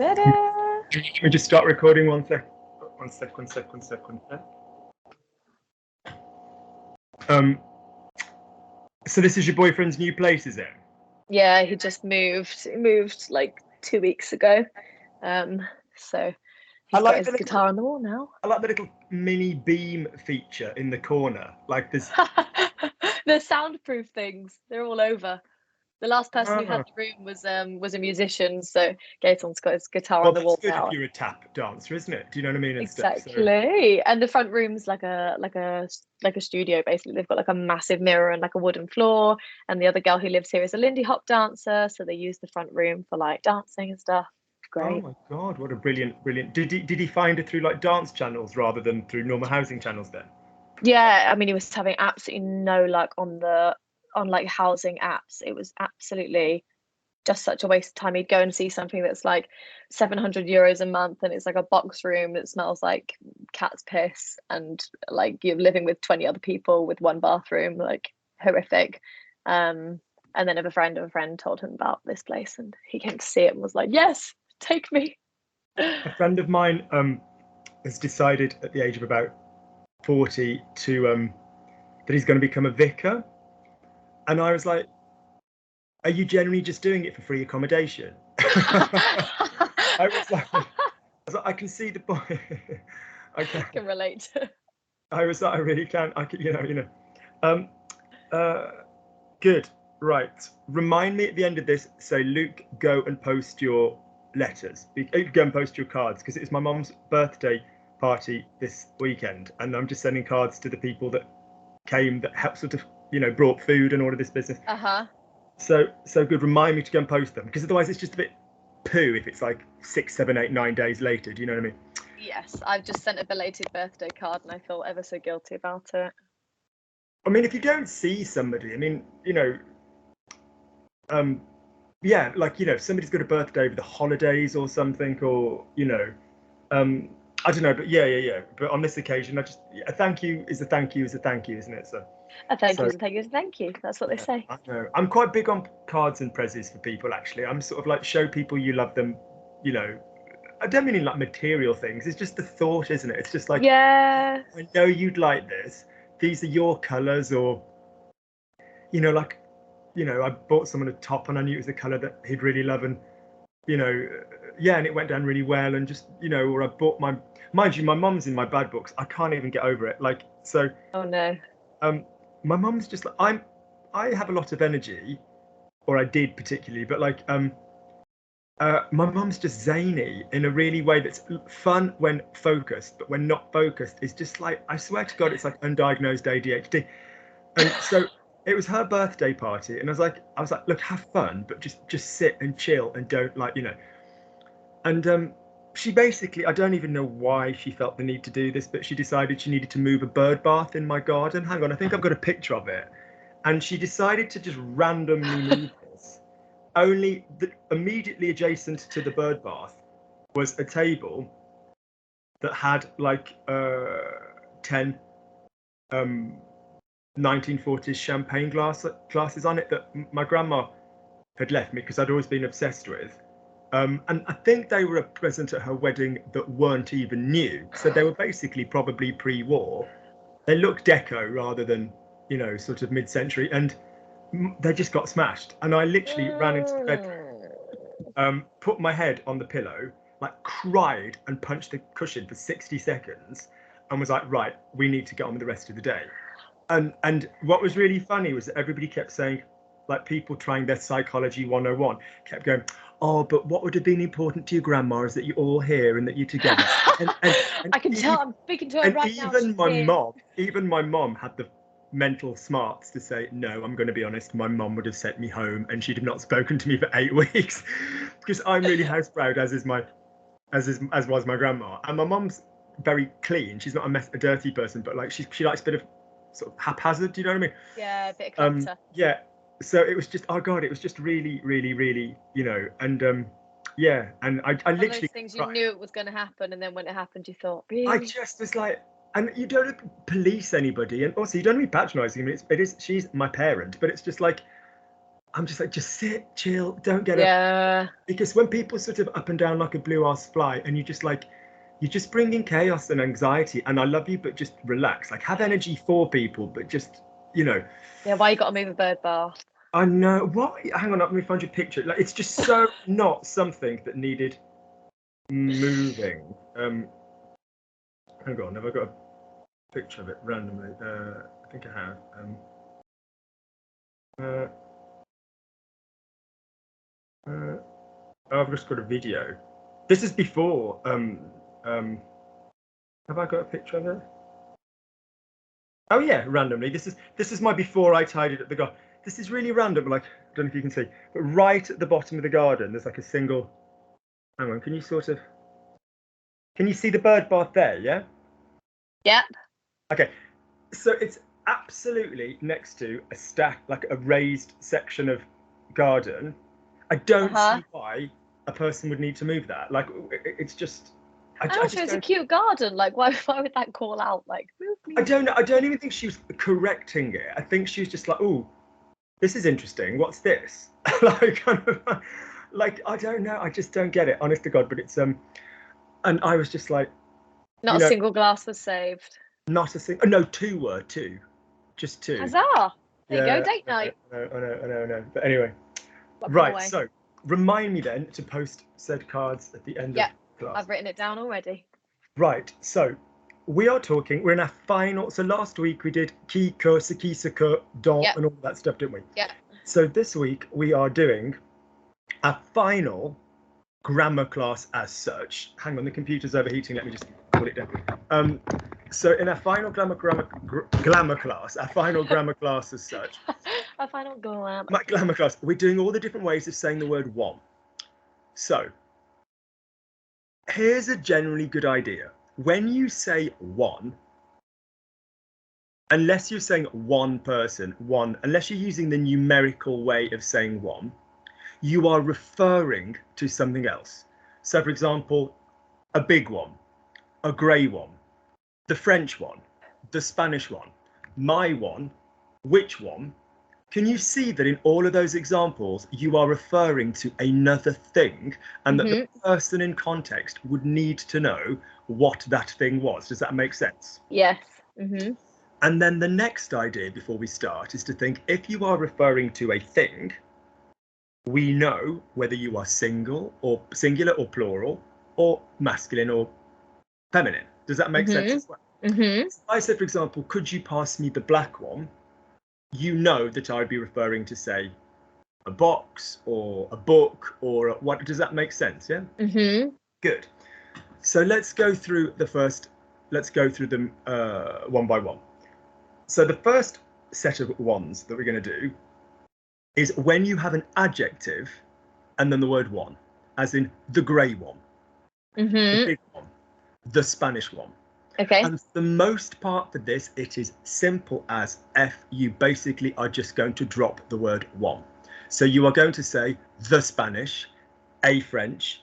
Ta-da! Let me just start recording one sec. One sec. So this is your boyfriend's new place, is it? Yeah, he just moved. He moved like 2 weeks ago. So he's got his guitar on the wall now. I like the little mini beam feature in the corner. Like there's The soundproof things, they're all over. The last person who had the room was a musician, so Gaeton's got his guitar on the wall good now. if you're a tap dancer, isn't it? Do you know what I mean? Exactly. And the front room's like a studio basically. They've got like a massive mirror and like a wooden floor. And the other girl who lives here is a Lindy Hop dancer, so they use the front room for like dancing and stuff. Great. Oh my god, what a brilliant. Did he find it through like dance channels rather than through normal housing channels then? Yeah, I mean he was having absolutely no luck on like housing apps. It was absolutely just such a waste of time. He'd go and see something that's like 700 euros a month and it's like a box room that smells like cat's piss and like you're living with 20 other people with one bathroom, like horrific. And then a friend of a friend told him about this place and he came to see it and was like, yes, take me. A friend of mine has decided at the age of about 40 to that he's going to become a vicar, and I was like, are you generally just doing it for free accommodation? I was like, I can see the point. I can relate. I was like, I really can. I can, good. Right. Remind me at the end of this. So Luke, go and post your letters. Go and post your cards because it's my mum's birthday party this weekend, and I'm just sending cards to the people that came that helped sort of brought food and all of this business. So good. Remind me to go and post them because otherwise it's just a bit poo if it's like 6, 7, 8, 9 days later. Do you know what I mean? Yes, I've just sent a belated birthday card and I feel ever so guilty about it. I mean, if you don't see somebody, I mean, yeah, like if somebody's got a birthday over the holidays or something, or I don't know, but yeah. But on this occasion, a thank you is a thank you is a thank you, isn't it? So a thank you is a thank you is a thank you. That's what they say. I know. I'm quite big on cards and prezzies for people. Actually, I'm sort of like show people you love them. I don't mean like material things. It's just the thought, isn't it? It's just like, yeah, I know you'd like this. These are your colours, or like. I bought someone a top and I knew it was a colour that he'd really love, and and it went down really well, and just or I bought mind you, my mum's in my bad books. I can't even get over it. Like, so. Oh no. My mum's just like I have a lot of energy, or I did particularly, but like my mum's just zany in a really way that's fun when focused, but when not focused, is just like, I swear to God, it's like undiagnosed ADHD. And so. It was her birthday party, and I was like, look, have fun, but just sit and chill and don't And she basically, I don't even know why she felt the need to do this, but she decided she needed to move a bird bath in my garden. Hang on, I think I've got a picture of it. And she decided to just randomly move this. Only immediately adjacent to the bird bath was a table that had like 10 1940s champagne glasses on it that my grandma had left me because I'd always been obsessed with. And I think they were a present at her wedding that weren't even new. So they were basically probably pre-war. They looked deco rather than, sort of mid-century. And they just got smashed. And I literally ran into bed, put my head on the pillow, like cried and punched the cushion for 60 seconds and was like, right, we need to get on with the rest of the day. And what was really funny was that everybody kept saying, like people trying their psychology 101, kept going, oh, but what would have been important to your grandma is that you're all here and that you're together. and I can tell, I'm speaking to her right now. Even my mom had the mental smarts to say, no, I'm going to be honest, my mom would have sent me home and she'd have not spoken to me for 8 weeks because I'm really house proud, as was my grandma. And my mom's very clean. She's not a dirty person, but like she likes a bit of sort of haphazard, do you know what I mean? Yeah, a bit of clutter. Yeah. So it was just, oh God, it was just really, really, really, and yeah. And I literally. Those things you knew it was going to happen, and then when it happened, you thought, really? I just was like, and you don't police anybody, and also you don't be patronising. I mean, she's my parent, but it's just like, I'm just like, just sit, chill, don't get up. Yeah. Because when people sort of up and down like a blue ass fly, and you just like, you're just bringing chaos and anxiety. And I love you, but just relax. Like, have energy for people, but just, you know. Yeah, why you got to move a bird bath? I know. What? Hang on, let me find your picture. Like, it's just so not something that needed moving. Hang on, have I got a picture of it randomly? I think I have. I've just got a video. This is before. Have I got a picture of it? Oh yeah, randomly. This is my before I tidied up the garden. This is really random. Like, I don't know if you can see, but right at the bottom of the garden, there's like a single. Hang on, can you see the bird bath there? Yeah. Yep. Okay, so it's absolutely next to a stack, like a raised section of garden. I don't see why a person would need to move that. Like, it's just. Also, it's a cute garden. Like, why would that call out? Like, move, please? I don't even think she was correcting it. I think she was just like, oh, this is interesting. What's this? Like, kind of, like, I don't know. I just don't get it, honest to God. But it's and I was just like, not a single glass was saved. Not a single. No, two. Just two. Huzzah! There you go, date night. I know. But anyway, right. So remind me then to post said cards at the end of class. I've written it down already. Right. So we're in our final. So last week we did qui, que, ce qui, ce que, dont, and all that stuff, didn't we? Yeah. So this week we are doing a final grammar class as such. Hang on, the computer's overheating. Let me just put it down. So in our final glamour class, our final grammar class as such. Our final glamour class. We're doing all the different ways of saying the word one. So here's a generally good idea. When you say one, unless you're saying one person, unless you're using the numerical way of saying one, you are referring to something else. So for example, a big one, a grey one, the French one, the Spanish one, my one, which one. Can you see that in all of those examples, you are referring to another thing, and that the person in context would need to know what that thing was? Does that make sense? Yes. And then the next idea before we start is to think, if you are referring to a thing, we know whether you are singular or plural, or masculine or feminine. Does that make sense as well? If I said, for example, could you pass me the black one? You know that I'd be referring to, say, a box or a book or what. Does that make sense? Yeah. Good. So let's go through them one by one. So the first set of ones that we're going to do is when you have an adjective and then the word one, as in the grey one, the big one, the Spanish one. Okay. And for the most part for this, it is simple as F. You basically are just going to drop the word one. So you are going to say the Spanish, a French,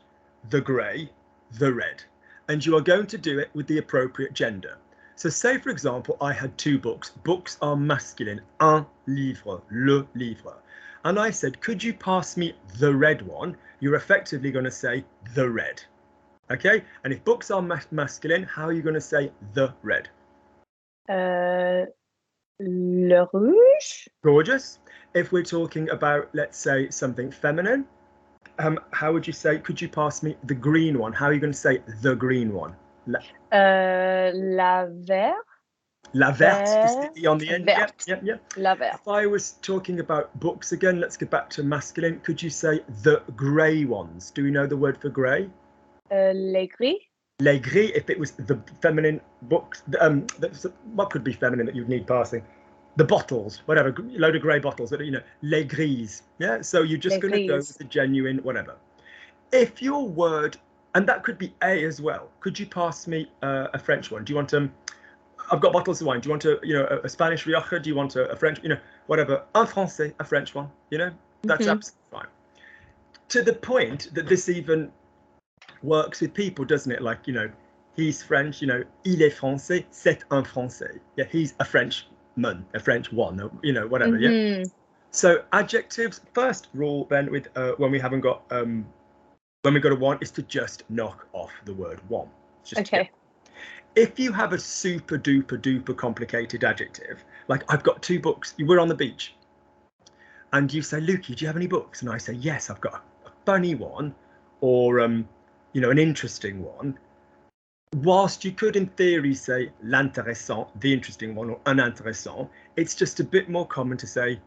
the grey, the red. And you are going to do it with the appropriate gender. So say, for example, I had two books. Books are masculine, un livre, le livre. And I said, could you pass me the red one? You're effectively going to say the red. Okay, and if books are masculine, how are you going to say the red? Le rouge. Gorgeous. If we're talking about, let's say, something feminine, how would you say, could you pass me the green one? How are you going to say the green one? La verte. La verte, just on the end. Yep. La verte. If I was talking about books again, let's get back to masculine. Could you say the grey ones? Do we know the word for grey? Les gris. Les gris, if it was the feminine books, what could be feminine that you'd need passing? The bottles, whatever, a load of grey bottles, les gris. Yeah, so you're just going to go with the genuine whatever. If your word, and that could be a as well, could you pass me a French one? Do you want I've got bottles of wine. Do you want a Spanish Rioja? Do you want a French, whatever, un français, a French one, that's absolutely fine. To the point that this even works with people, doesn't it? Like, he's French, il est français, c'est un français. Yeah, he's a Frenchman, a French one, whatever. Yeah. So adjectives, first rule then with when we haven't got when we got a one is to just knock off the word one. Just Okay. if you have a super duper complicated adjective, like I've got 2 books, we're on the beach, and you say, Lukey, do you have any books? And I say, yes, I've got a funny one, or you know, an interesting one. Whilst you could, in theory, say l'intéressant, the interesting one, or un intéressant, it's just a bit more common to say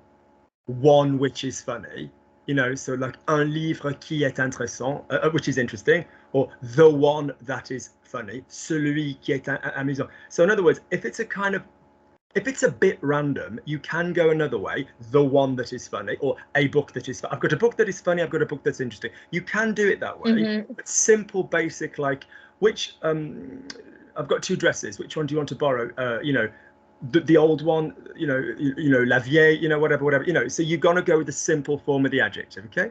one which is funny, you know, so like un livre qui est intéressant, which is interesting, or the one that is funny, celui qui est amusant. So in other words, if it's a bit random, you can go another way, the one that is funny, or a book that is I've got a book that is funny, I've got a book that's interesting. You can do it that way, but simple, basic, like which I've got 2 dresses, which one do you want to borrow? You know, the old one, you know, la vieille, you know, whatever, you know. So you're gonna go with the simple form of the adjective, okay?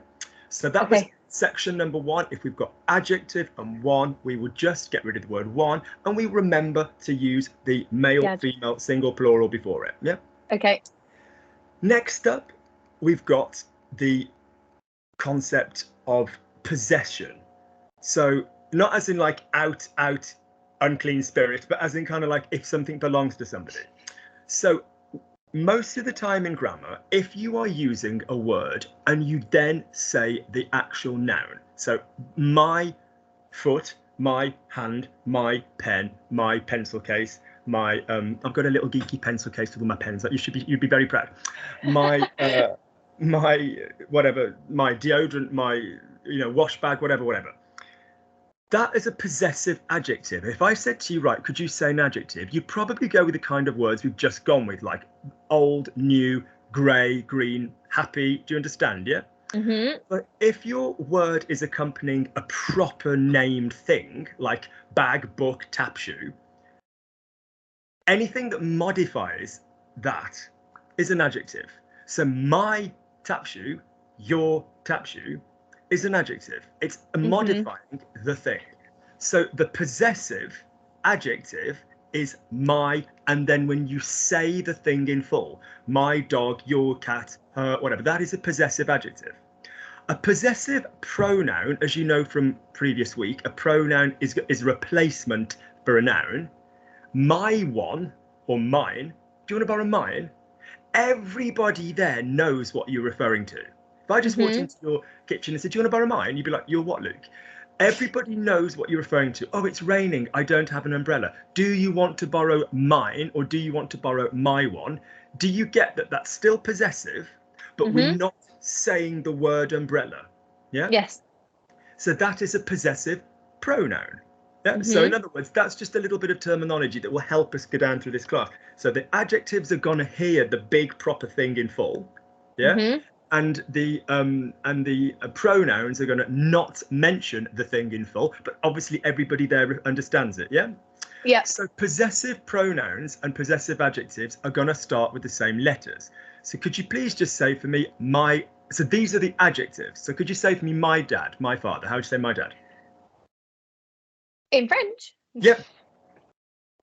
So that was section number 1. If we've got adjective and one, we will just get rid of the word one, and we remember to use the male, female, single, plural before it. Yeah. Okay. Next up, we've got the concept of possession. So not as in like out, unclean spirit, but as in kind of like if something belongs to somebody. So most of the time in grammar, if you are using a word and you then say the actual noun, so my foot, my hand, my pen, my pencil case, my I've got a little geeky pencil case with all my pens. You'd be very proud. My my whatever, my deodorant, my, you know, wash bag, whatever. That is a possessive adjective. If I said to you, right, could you say an adjective? You'd probably go with the kind of words we've just gone with, like old, new, grey, green, happy. Do you understand? Yeah. But if your word is accompanying a proper named thing, like bag, book, tap shoe, anything that modifies that is an adjective. So my tap shoe, your tap shoe, is an adjective. It's modifying the thing. So the possessive adjective is my, and then when you say the thing in full, my dog, your cat, her, whatever, that is a possessive adjective. A possessive pronoun, as you know from previous week, a pronoun is a replacement for a noun. My one, or mine, do you want to borrow mine? Everybody there knows what you're referring to. If I just walked into your kitchen and said, do you want to borrow mine? You'd be like, you're what, Luke? Everybody knows what you're referring to. Oh, it's raining. I don't have an umbrella. Do you want to borrow mine, or do you want to borrow my one? Do you get that that's still possessive, but we're not saying the word umbrella? Yeah? Yes. So that is a possessive pronoun. Yeah? So in other words, that's just a little bit of terminology that will help us go down through this class. So the adjectives are going to hear the big proper thing in full. Yeah. And the pronouns are going to not mention the thing in full, but obviously everybody there understands it. Yeah. Yeah. So possessive pronouns and possessive adjectives are going to start with the same letters. So could you please just say for me my? So these are the adjectives. So could you say for me my dad, my father? How would you say my dad? In French? Yep.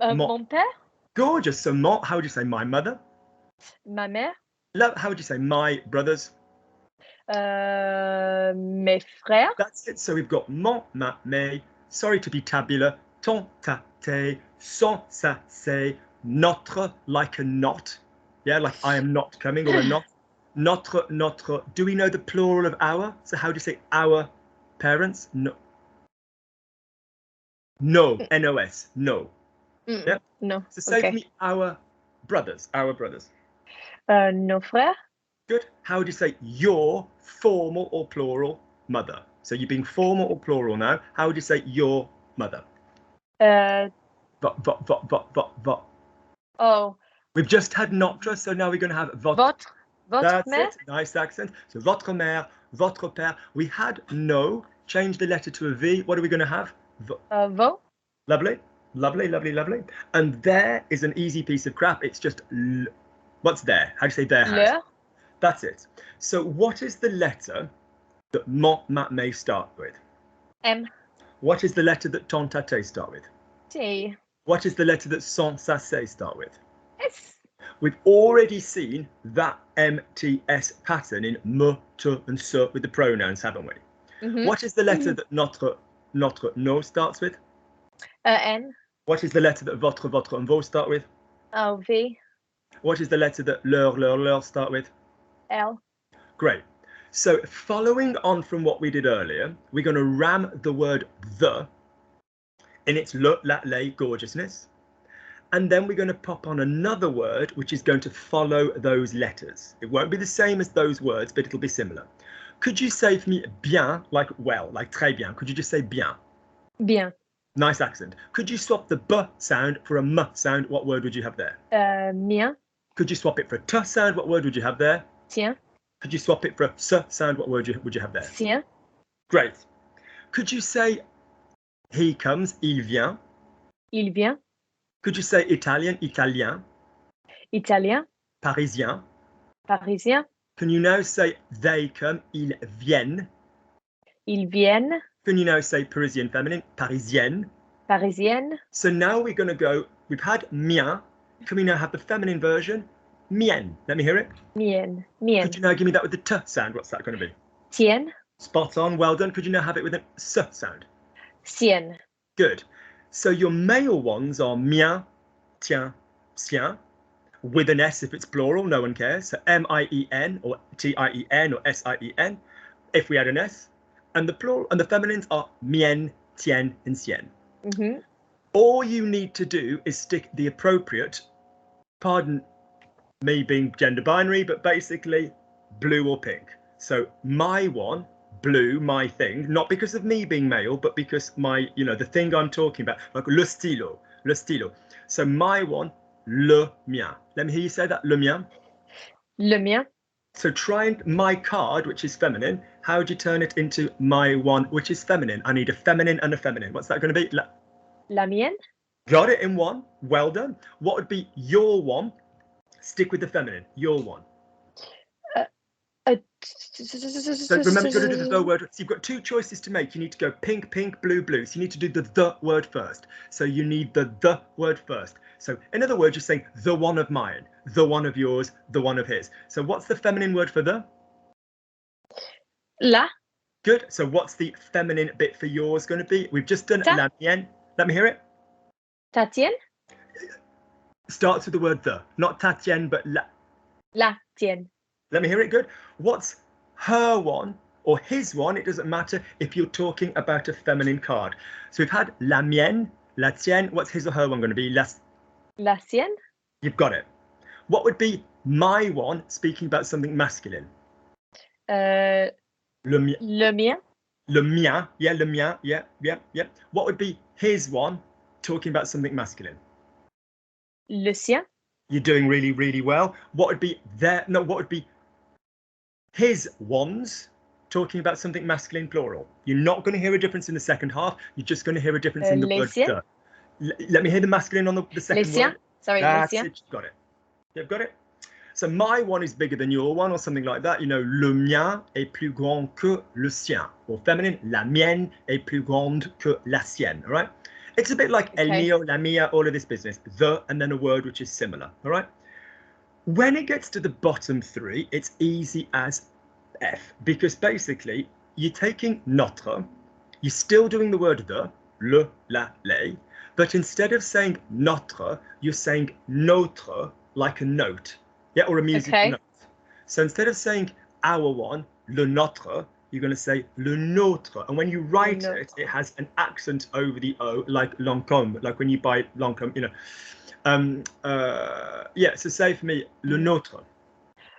Mon père? Gorgeous. So how would you say my mother? Ma mère? How would you say my brothers? Mes frères? That's it. So we've got mon, ma, mes. Sorry to be tabular. Ton, ta, te. Son, sa, se. Notre, like a not. Yeah, like I am not coming, or a not. Notre. Do we know the plural of our? So how do you say our parents? No. No. N-O-S. No. Yep. No. So say for me our brothers. Nos frères? Good. How would you say your formal or plural mother? So you're being formal or plural now. How would you say your mother? Va. Oh. We've just had notre, so now we're going to have votre. That's mère? it. Nice accent. So votre mère, votre père. We had no. Change the letter to a V. What are we going to have? Vos. Lovely. And there is an easy piece of crap. It's just what's there? How do you say there? Leur. That's it. So what is the letter that mon, ma, may start with? M. What is the letter that ton, ta, te start with? T. What is the letter that son, sa, se start with? S. We've already seen that MTS pattern in me, te, and se with the pronouns, haven't we? What is the letter that notre no starts with? N. What is the letter that votre, and vos start with? Oh, V. What is the letter that leur start with? L. Great. So following on from what we did earlier, we're going to ram the word the in its le, la, lay gorgeousness. And then we're going to pop on another word which is going to follow those letters. It won't be the same as those words, but it'll be similar. Could you say for me bien, like well, like très bien? Could you just say bien? Bien. Nice accent. Could you swap the b sound for a m sound? What word would you have there? Mien. Could you swap it for a t sound? What word would you have there? Tien. Could you swap it for a s sound? What word would you have there? Sien. Great. Could you say he comes, il vient? Il vient. Could you say Italian, italien? Italien. Parisien? Parisien. Can you now say they come, ils viennent? Ils viennent. Can you now say Parisian feminine, parisienne? Parisienne. So now we're going to go, we've had mien. Can we now have the feminine version? Mien. Let me hear it. Mien. Mien. Could you now give me that with the t sound? What's that going to be? Tien. Spot on, well done. Could you now have it with an s sound? Sien. Good. So your male ones are mien, tien, sien, with an S if it's plural, no one cares. So M-I-E-N or T-I-E-N or S-I-E-N if we had an S. And the plural and the feminines are mien, tien, and sien. All you need to do is stick the appropriate, pardon me being gender binary, but basically blue or pink. So my one, blue, my thing, not because of me being male, but because my, the thing I'm talking about, like le stylo. So my one, le mien. Let me hear you say that, le mien. Le mien. So try and my card, which is feminine, how would you turn it into my one, which is feminine? I need a feminine and a feminine. What's that going to be? La mienne. Got it in one. Well done. What would be your one? Stick with the feminine. Your one. So remember, you've got to do the word. So you've got two choices to make. You need to go pink, pink, blue, blue. So you need to do the word first. So you need the word first. So in other words, you're saying the one of mine, the one of yours, the one of his. So what's the feminine word for the? La. Good. So what's the feminine bit for yours going to be? We've just done la mienne. Let me hear it. Ta tienne. Starts with the word the, not ta tienne, but la. La tienne. Let me hear it. Good. What's her one or his one? It doesn't matter if you're talking about a feminine card. So we've had la mienne, la tienne. What's his or her one going to be? La sienne. You've got it. What would be my one speaking about something masculine? Le mien. Le mien. Yeah, le mien. Yeah. What would be his one talking about something masculine? Le sien. You're doing really, really well. What would be what would be his ones talking about something masculine plural? You're not going to hear a difference in the second half. You're just going to hear a difference in the word the. Let me hear the masculine on the second word. Sorry, that's it. Got it. You've got it. So my one is bigger than your one or something like that. Le mien est plus grand que le sien. Or feminine, la mienne est plus grande que la sienne. All right. It's a bit like el mio, la mia, all of this business. The and then a word which is similar. All right. When it gets to the bottom three, it's easy as F, because basically you're taking notre, you're still doing the word the, le, la, les, but instead of saying notre, you're saying notre, like a note, yeah, or a musical note. So instead of saying our one, le notre, you're going to say le nôtre, and when you write it, it has an accent over the O, like Lancôme, like when you buy Lancôme, so say for me, le nôtre.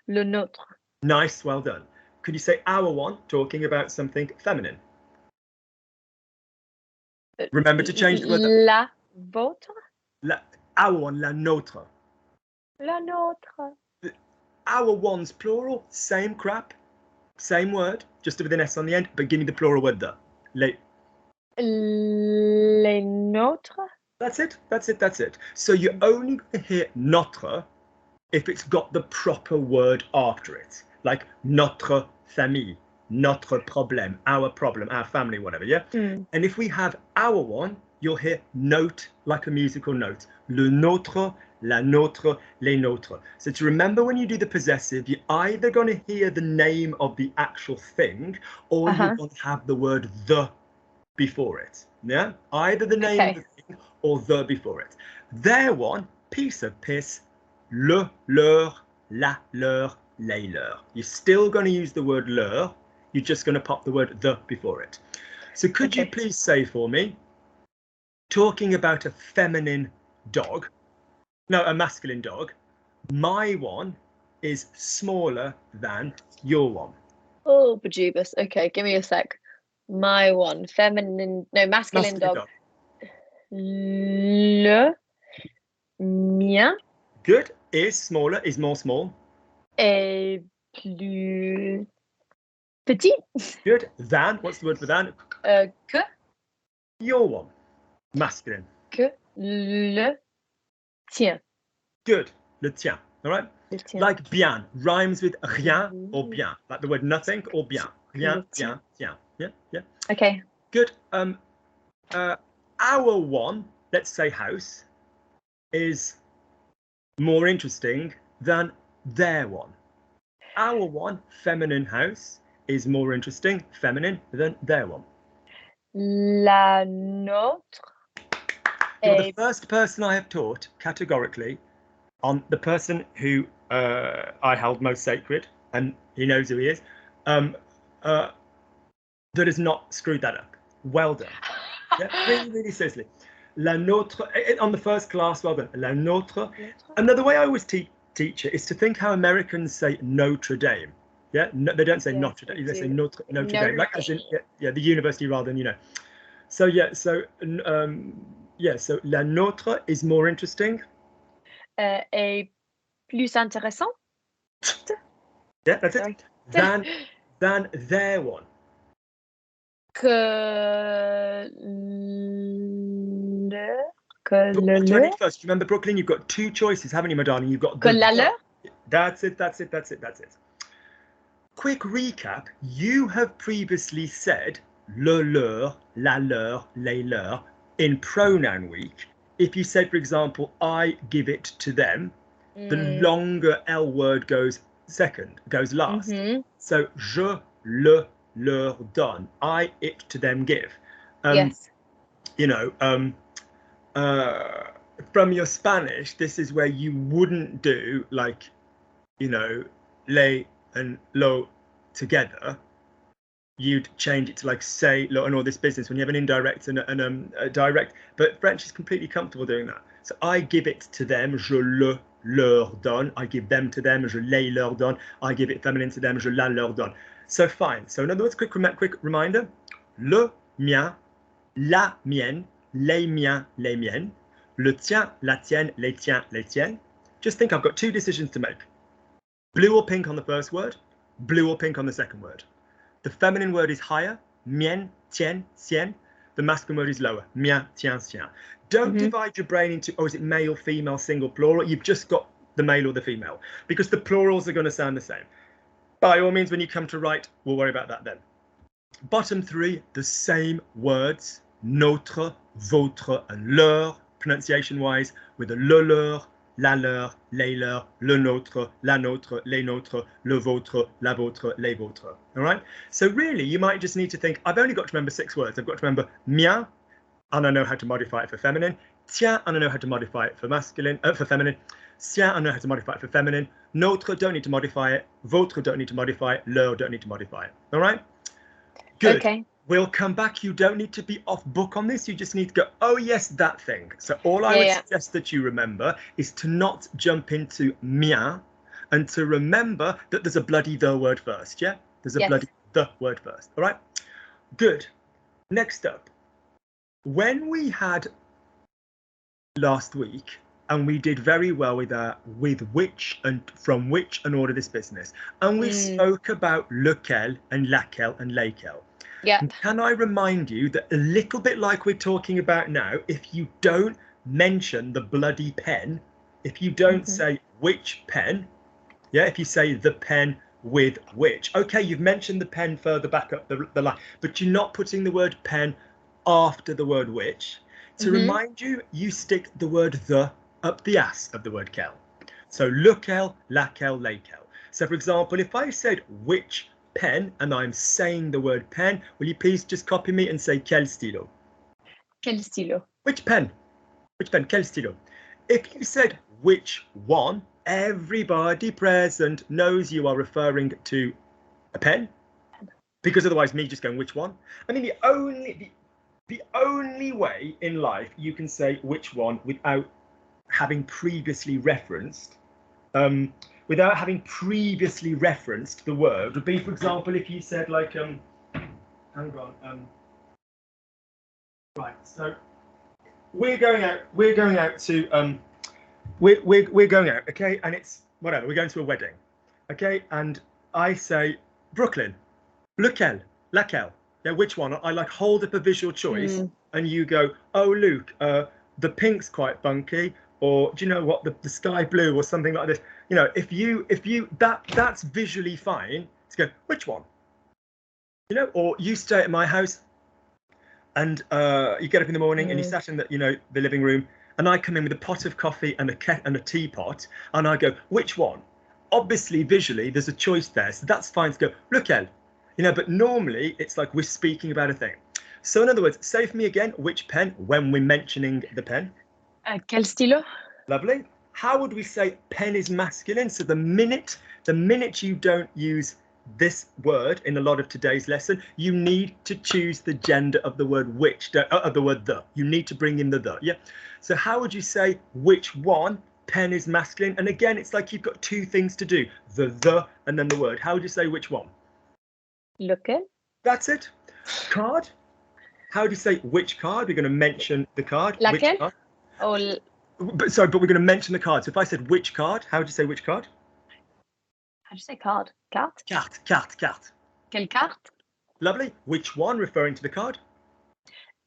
Le nôtre. Nice, well done. Could you say our one, talking about something feminine? Remember to change the word. La vôtre. Our one, la nôtre. La nôtre. Our one's plural, same crap, same word, just with an S on the end, but give me the plural word the. Les nôtres. That's it. So you're only going to hear notre if it's got the proper word after it, like notre famille, notre problème, our problem, our family, whatever, yeah? And if we have our one, you'll hear note like a musical note. Le nôtre la nôtre, les nôtres. So to remember when you do the possessive, you're either going to hear the name of the actual thing or you're going to have the word the before it. Yeah, either the name of the thing or the before it. Their one, piece of piss, le, leur, la, leur, les, leur. You're still going to use the word leur. You're just going to pop the word the before it. So could you please say for me, talking about a feminine dog, no, a masculine dog, my one is smaller than your one. Oh, Bajubas. Okay, give me a sec. My one, feminine, no, masculine dog. Le mien. Good. Is smaller, is more small. Est plus petit. Good. Than, what's the word for than? Que. Your one. Masculine. Que le tien. Good. Le tien. All right. Le tien. Like bien rhymes with rien or bien, like the word nothing or bien. Rien, bien, tien. Yeah, yeah. Okay. Good. Our one, let's say house, is more interesting than their one. Our one, feminine house, is more interesting, feminine, than their one. La nôtre. You're the first person I have taught categorically on the person who I held most sacred, and he knows who he is, that has not screwed that up. Well done. Yeah, really, really seriously. La nôtre, on the first class, well done. La nôtre. Another way I always teach it is to think how Americans say Notre Dame. Yeah, no, they don't say Notre Dame, they say Notre Dame, like as in the university rather than, So yeah, so so la nôtre is more interesting. Est plus intéressant. Yeah, that's it. Than their one. Que What do I need first? Remember, Brooklyn, you've got two choices, haven't you, my darling? You've got que la leur. That's it. Quick recap. You have previously said le leur, la leur, les leur in pronoun week. If you said, for example, I give it to them, the longer L word goes last. So je le leur donne. I it to them give. Yes. From your Spanish, this is where you wouldn't do like, le and lo together. You'd change it to like say, lo, and all this business when you have an indirect and a direct. But French is completely comfortable doing that. So I give it to them, je le leur donne. I give them to them, je les leur donne. I give it feminine to them, je la leur donne. So fine. So in other words, quick reminder: le mien, la mienne, les miens, les miennes, le tien, la tienne, les tiens, les tiennes. Just think I've got two decisions to make. Blue or pink on the first word, blue or pink on the second word. The feminine word is higher, mien, tien, sien. The masculine word is lower, mien, tien, sien. Don't divide your brain into, is it male, female, single, plural? You've just got the male or the female, because the plurals are going to sound the same. By all means, when you come to write, we'll worry about that then. Bottom three, the same words, notre, votre, and leur, pronunciation-wise, with a le leur, la leur, les leur, le nôtre, la nôtre, les nôtres, le vôtre, la vôtre, les vôtres. All right? So really, you might just need to think, I've only got to remember 6 words. I've got to remember mien, and I know how to modify it for feminine. Tien, and I know how to modify it for masculine, for feminine. Sien, I know how to modify it for feminine. Notre, don't need to modify it. Votre, don't need to modify it. Leur, don't need to modify it. All right? Good. Okay. We'll come back. You don't need to be off book on this. You just need to go, oh, yes, that thing. So all I would suggest that you remember is to not jump into mien and to remember that there's a bloody the word first. Yeah, there's a bloody the word first. All right. Good. Next up, when we had last week, and we did very well with which and from which and all of this business, and we spoke about lequel and laquelle and lesquels. Yeah. Can I remind you that a little bit like we're talking about now, if you don't mention the bloody pen, if you don't say which pen, if you say the pen with which, okay, you've mentioned the pen further back up the line, but you're not putting the word pen after the word which. To remind you, you stick the word the up the ass of the word quel. So lequel, laquelle, lesquels. So for example, if I said which pen and I'm saying the word pen, will you please just copy me and say quel stylo? Quel stylo? Which pen? Which pen? Quel stylo? If you said which one, everybody present knows you are referring to a pen, because otherwise me just going which one. I mean, the only way in life you can say which one without having previously referenced the word would be, for example, if you said like hang on, right, so we're going out to we're going out, okay, and it's whatever, we're going to a wedding, okay, and I say Brooklyn, lequel, laquelle, yeah, which one? I like hold up a visual choice and you go, oh Luke, the pink's quite funky, or do you know what, the sky blue or something like this. You know, if you that's visually fine to go which one, you know. Or you stay at my house and you get up in the morning and you sat in the the living room, and I come in with a pot of coffee and a teapot, and I go which one. Obviously visually there's a choice there, so that's fine to go lequel, you know, but normally it's like we're speaking about a thing. So in other words, say for me again, which pen when we're mentioning the pen. Quel stylo? Lovely. How would we say pen is masculine? So the minute you don't use this word in a lot of today's lesson, you need to choose the gender of the word which, of the word the. You need to bring in the, yeah? So how would you say which one pen is masculine? And again, it's like you've got two things to do, the, and then the word. How would you say which one? Lequel? That's it. Card? How do you say which card? We're going to mention the card. Laquelle? Which card? Oh, But we're going to mention the card. So if I said which card, how would you say which card? how do you say card? Carte? Carte. Quelle carte? Lovely. Which one, referring to the card?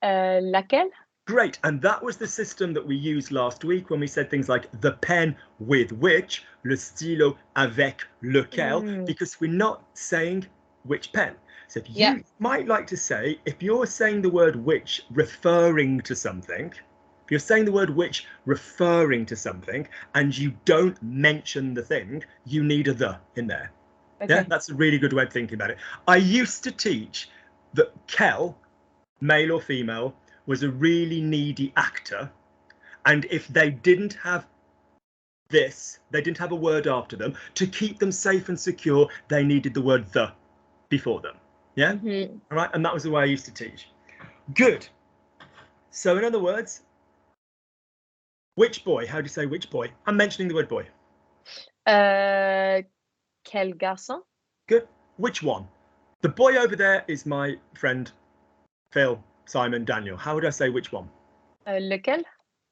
Laquelle? Great. And that was the system that we used last week when we said things like the pen with which, le stylo avec lequel, because we're not saying which pen. So if you might like to say, if you're saying the word which referring to something, if you're saying the word which referring to something and you don't mention the thing, you need a the in there. Okay. Yeah, that's a really good way of thinking about it. I used to teach that quel, male or female, was a really needy actor, and if they didn't have this, they didn't have a word after them, to keep them safe and secure, they needed the word the before them. Yeah? All right, and that was the way I used to teach. Good. So in other words, which boy? How do you say which boy? I'm mentioning the word boy. Quel garçon? Good. Which one? The boy over there is my friend Phil, Simon, Daniel. How would I say which one? Lequel?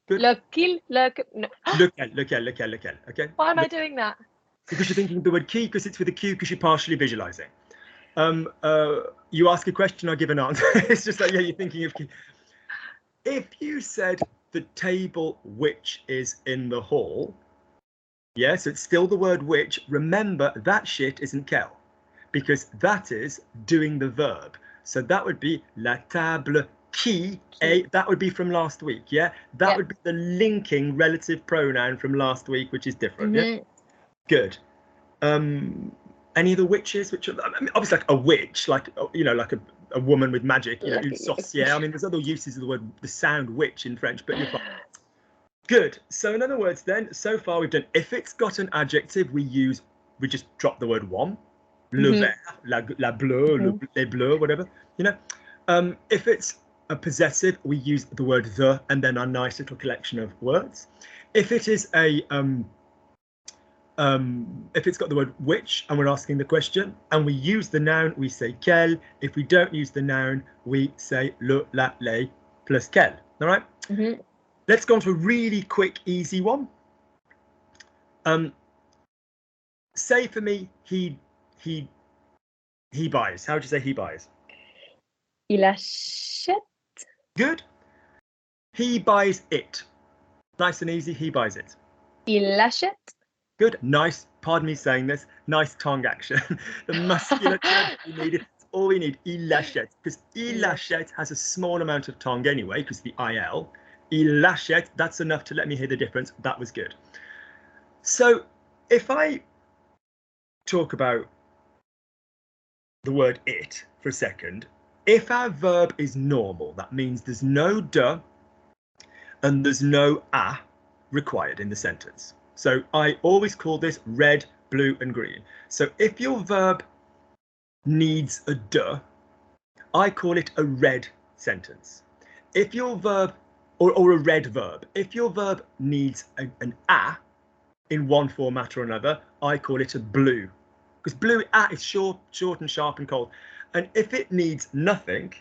Good. Lequel? No. Lequel. Okay. Why am I doing that? Because you're thinking of the word key, because it's with a Q, because you're partially visualizing. You ask a question, I give an answer. It's just like, yeah, you're thinking of key. If you said the table which is in the hall, yeah, so it's still the word which, remember that shit isn't quel, because that is doing the verb. So that would be la table qui est, that would be from last week, yeah? That would be the linking relative pronoun from last week, which is different, yeah? Good. Any of the witches, which are, I mean, obviously like a witch, like, you know, like a woman with magic, you know, une sorcière. I mean, there's other uses of the word, the sound witch in French, but you're fine. Good. So in other words then, so far we've done, if it's got an adjective, we just drop the word one. Le vert, la bleu, les bleus, whatever, you know. If it's a possessive, we use the word the and then our nice little collection of words. If it is a if it's got the word which and we're asking the question and we use the noun, we say quel. If we don't use the noun, we say le, la, les plus quel. All right. Let's go on to a really quick, easy one. Say for me, he buys. How would you say he buys? Il achète. Good. He buys it. Nice and easy. He buys it. Il achète. Good. Nice. Pardon me saying this. Nice tongue action. The musculature we need. It's all we need. Il achète. Because il achète has a small amount of tongue anyway, because the IL. Il l'achète. That's enough to let me hear the difference. That was good. So if I talk about the word it for a second, if our verb is normal, that means there's no de and there's no a required in the sentence. So I always call this red, blue and green. So if your verb needs a de, I call it a red sentence. If your verb, or a red verb, if your verb needs an a in one format or another, I call it a blue. Because blue is short and sharp and cold. And if it needs nothing,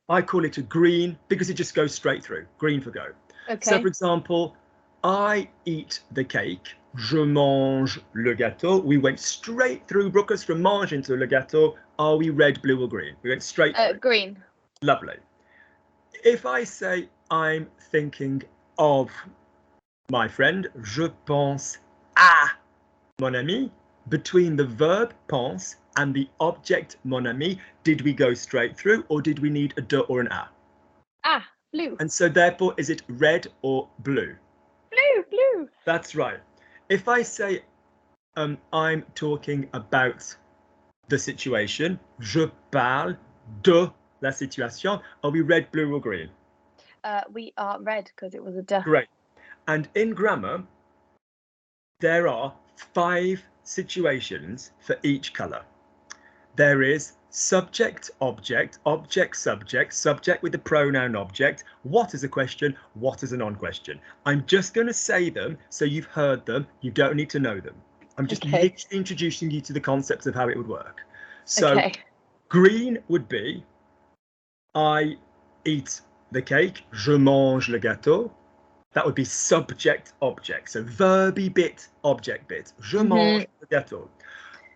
I call it a green because it just goes straight through. Green for go. Okay. So for example, I eat the cake. Je mange le gâteau. We went straight through, Brookers, from mange into le gâteau. Are we red, blue or green? We went straight through. Green. Lovely. If I say I'm thinking of my friend, je pense à mon ami, between the verb pense and the object mon ami, did we go straight through or did we need a de or an a? Ah, blue. And so therefore, is it red or blue? Blue. That's right. If I say I'm talking about the situation, je parle de la situation, are we red, blue or green? We are red because it was a de. Great. And in grammar, there are 5 situations for each colour. There is subject, object, object, subject, subject with the pronoun object, what is a question, what is a non-question. I'm just going to say them so you've heard them, you don't need to know them. I'm just literally introducing you to the concepts of how it would work. So green would be I eat the cake, je mange le gâteau. That would be subject, object. So verby bit, object bit. Je mange le gâteau.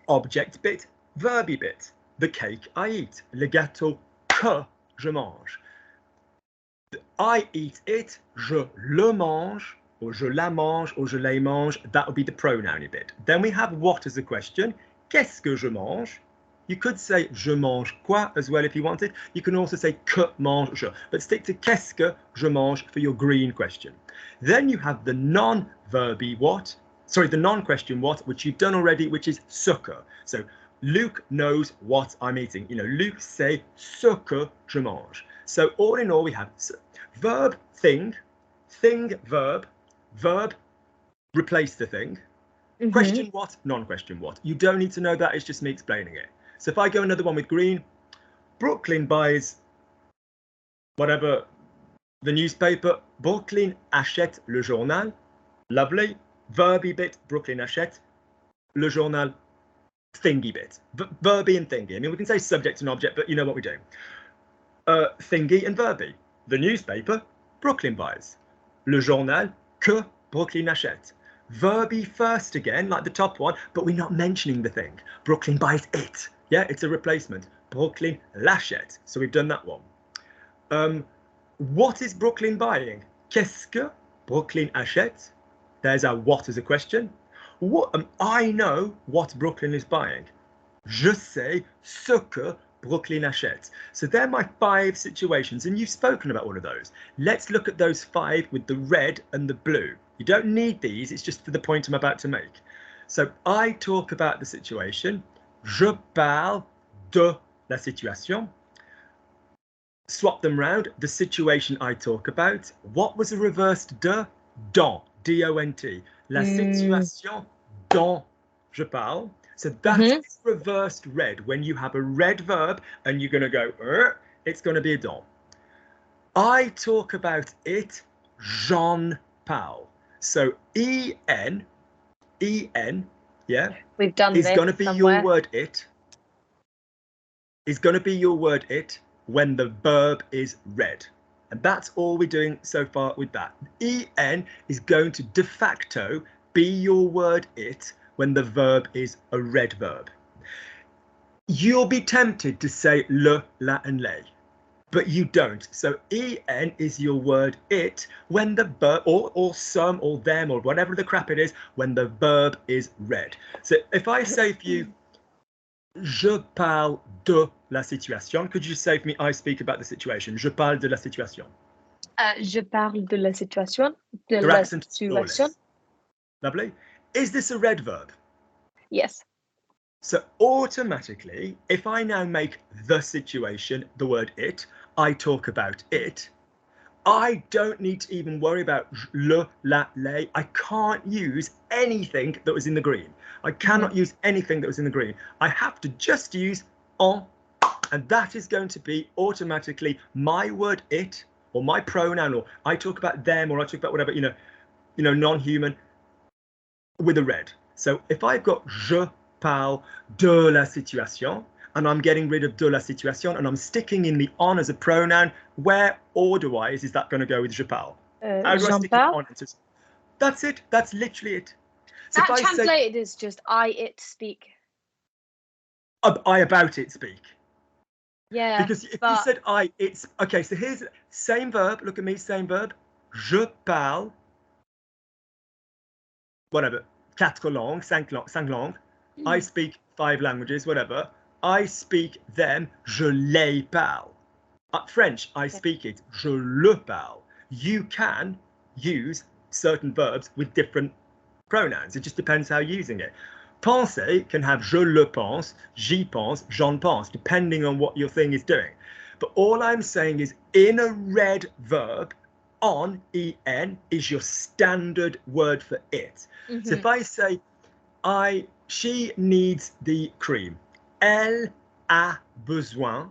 Object bit, verby bit. The cake I eat. Le gâteau que je mange. I eat it, je le mange, or je la mange, or je les mange. That would be the pronoun bit. Then we have what as a question. Qu'est-ce que je mange? You could say je mange quoi as well if you wanted. You can also say que mange je, but stick to qu'est-ce que je mange for your green question. Then you have the non-verby what, sorry, the non-question what, which you've done already, which is ce que. So Luke knows what I'm eating. You know, Luke say ce que je mange. So all in all, we have verb thing, verb, verb replace the thing, question what, non-question what. You don't need to know that, it's just me explaining it. So if I go another one with green, Brooklyn buys whatever, the newspaper. Brooklyn achète le journal. Lovely. Verby bit, Brooklyn achète le journal. Thingy bit. Verby and thingy. I mean, we can say subject and object, but you know what we do. Thingy and verby. The newspaper, Brooklyn buys. Le journal que Brooklyn achète. Verby first again, like the top one, but we're not mentioning the thing. Brooklyn buys it. Yeah, it's a replacement. Brooklyn l'achète. So we've done that one. What is Brooklyn buying? Qu'est-ce que Brooklyn achète? There's our what as a question. What I know what Brooklyn is buying. Je sais ce que Brooklyn achète. So they're my 5 situations, and you've spoken about all of those. Let's look at those 5 with the red and the blue. You don't need these, it's just for the point I'm about to make. So I talk about the situation. Je parle de la situation. Swap them round. The situation I talk about. What was a reversed de? Dans. D-O-N-T. La situation dont je parle. So that's reversed red. When you have a red verb and you're going to go, it's going to be a dans. I talk about it. J'en parle. So E-N, yeah. We've done is this going to be somewhere. your word it. Is going to be your word it when the verb is red. And that's all we're doing so far with that. En is going to de facto be your word it when the verb is a red verb. You'll be tempted to say le, la and les, but you don't. So en is your word it when the verb, or some, or them, or whatever the crap it is, when the verb is red. So if I say for you, je parle de la situation, could you say for me, I speak about the situation? Je parle de la situation. Je parle de la situation. De Your la accent is situation. flawless. Lovely. Is this a red verb? Yes. So automatically, if I now make the situation the word it, I talk about it, I don't need to even worry about le, la, les. I can't use anything that was in the green. I cannot use anything that was in the green. I have to just use en, and that is going to be automatically my word it, or my pronoun, or I talk about them, or I talk about whatever, non-human, with a red. So if I've got je parle de la situation, and I'm getting rid of de la situation, and I'm sticking in the on as a pronoun, where order-wise is that going to go with je parle? How do I J'en stick it parle. on? That's it. That's literally it. So That if I translated is just I, it, speak. I about it speak. Yeah. Because if you said I, it's okay. So here's same verb. Look at me. Same verb. Je parle. Whatever. 4 langues, 5 langues. I speak 5 languages. Whatever. I speak them. Je les parle. French, I speak it. Je le parle. You can use certain verbs with different pronouns. It just depends how you're using it. Penser can have je le pense, j'y pense, j'en pense, depending on what your thing is doing. But all I'm saying is in a red verb, on, en, is your standard word for it. So if I say, she needs the cream. Elle a besoin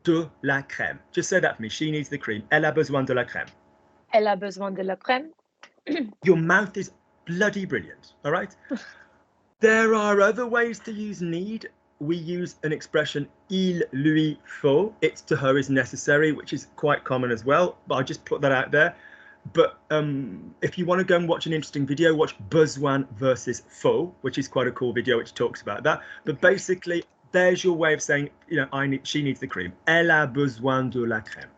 de la crème. Just say that for me. She needs the cream. Elle a besoin de la crème. Elle a besoin de la crème. Your mouth is bloody brilliant. All right. There are other ways to use need. We use an expression il lui faut. It's to her is necessary, which is quite common as well. But I'll just put that out there. But if you want to go and watch an interesting video, watch besoin versus faut, which is quite a cool video which talks about that. But basically, there's your way of saying, she needs the cream. Elle a besoin de la crème.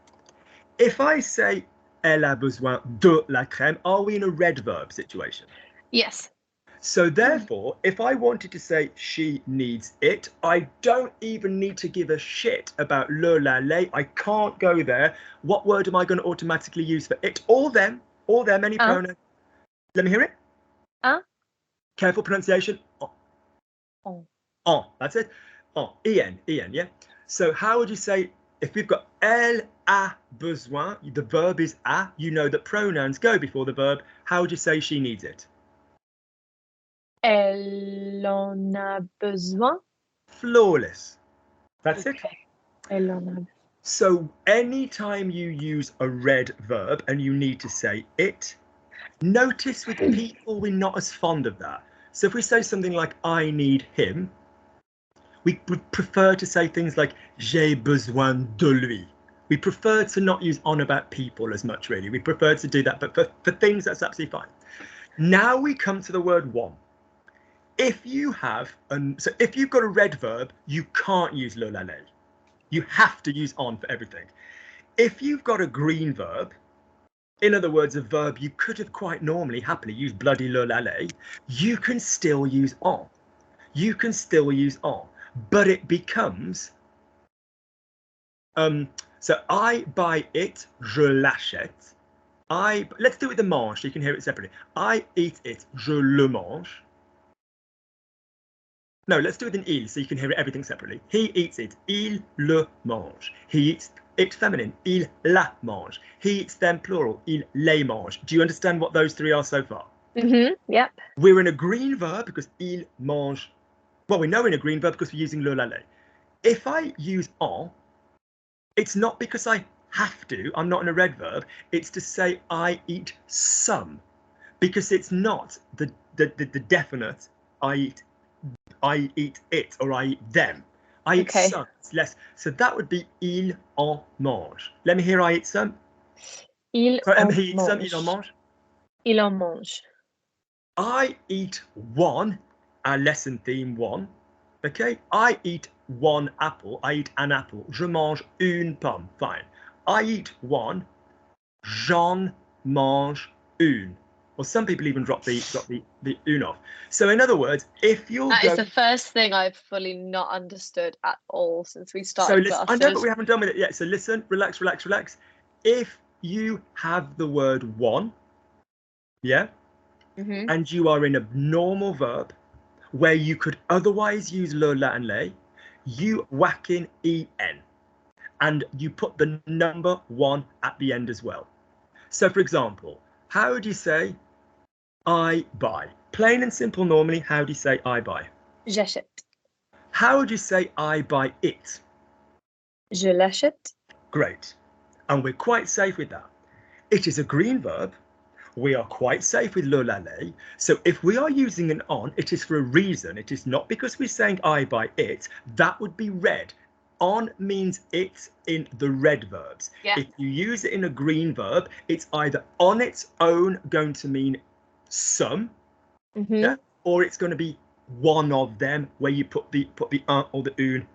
If I say elle a besoin de la crème, are we in a red verb situation? Yes. So therefore, if I wanted to say she needs it, I don't even need to give a shit about le, la, les. I can't go there. What word am I going to automatically use for it? Or them, any pronoun. Let me hear it. Careful pronunciation. En, that's it. En, yeah. So how would you say, if we've got elle a besoin, the verb is a, you know that pronouns go before the verb. How would you say she needs it? Elle en a besoin. Flawless. That's it. Elle en a. So anytime you use a red verb and you need to say it, notice with people we're not as fond of that. So if we say something like I need him, we would prefer to say things like j'ai besoin de lui. We prefer to not use on about people as much, really. We prefer to do that, but for things, that's absolutely fine. Now we come to the word one. If you have, so if you've got a red verb, you can't use le, la, les. You have to use on for everything. If you've got a green verb, in other words, a verb you could have quite normally happily used bloody le, la, les, you can still use on. You can still use on, but it becomes, so I buy it, je l'achète. Let's do it with the mange, so you can hear it separately. I eat it, je le mange. No, let's do it in il, so you can hear everything separately. He eats it, il le mange. He eats it feminine, il la mange. He eats them plural, il les mange. Do you understand what those three are so far? Yep. We're in a green verb because il mange. Well, we know we're in a green verb because we're using le, la, les. If I use en, it's not because I have to, I'm not in a red verb, it's to say I eat some, because it's not the definite I eat it or I eat them. I eat some, it's less. So that would be il en mange. Let me hear I eat some. He eats some, il en mange. Il en mange. I eat one, our lesson theme one. Okay, I eat one apple. I eat an apple. Je mange une pomme. Fine. I eat one. J'en mange une. Or some people even drop the une off. So in other words, if you're that is the first thing I've fully not understood at all since we started classes. I know, but we haven't done with it yet. So listen, relax. If you have the word one, yeah, Mhm. and you are in a normal verb where you could otherwise use le, la, and lay, you whack in en and you put the number one at the end as well. So, for example, how would you say I buy? Plain and simple, normally, how do you say I buy? J'achète. How would you say I buy it? Je l'achète. Great. And we're quite safe with that. It is a green verb. We are quite safe with le, la, lay. So if we are using an on, it is for a reason. It is not because we're saying I buy it. That would be red. On means it in the red verbs. Yeah. If you use it in a green verb, it's either on its own going to mean some, Mhm. yeah, or it's going to be one of them where you put the un or the un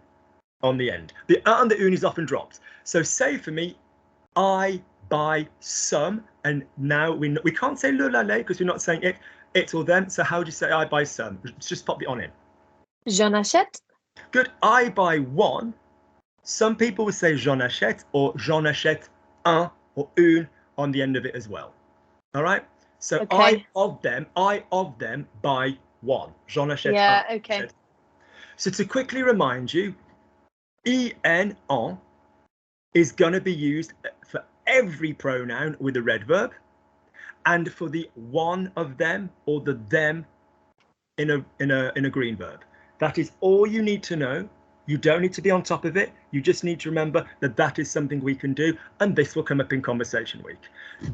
on the end. The and the un is often dropped. So say for me, I buy some, and now we can't say le, la, lay because we're not saying it or them. So how do you say I buy some? Just pop the on in. J'en achète. Good. I buy one. Some people would say j'en achète or j'en achète un or une on the end of it as well. All right. So Okay. I of them buy one. J'en achète Yeah, un. okay. So to quickly remind you, en is going to be used for every pronoun with a red verb, and for the one of them or the them in a green verb. That is all you need to know. You don't need to be on top of it. You just need to remember that that is something we can do, and this will come up in conversation week.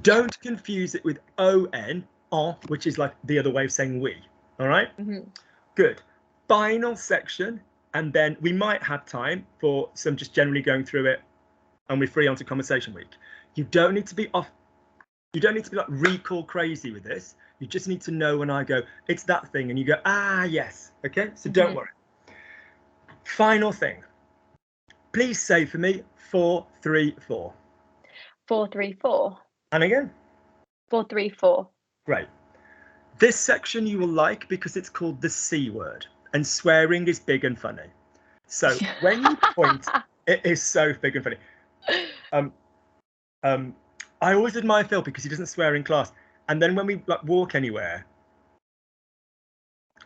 Don't confuse it with on, which is like the other way of saying we. All right? Mhm. Good. Final section, and then we might have time for some just generally going through it, and we're free onto conversation week. You don't need to be off. You don't need to be like recall crazy with this. You just need to know when I go, it's that thing, and you go, ah, yes. Okay, so don't worry. Final thing. Please say for me 4, 3, 4. 4, 3, 4. And again, 4, 3, 4. great. This section you will like because it's called the C word, and swearing is big and funny. So when you point, it is so big and funny. I always admire Phil because he doesn't swear in class, and then when we like walk anywhere,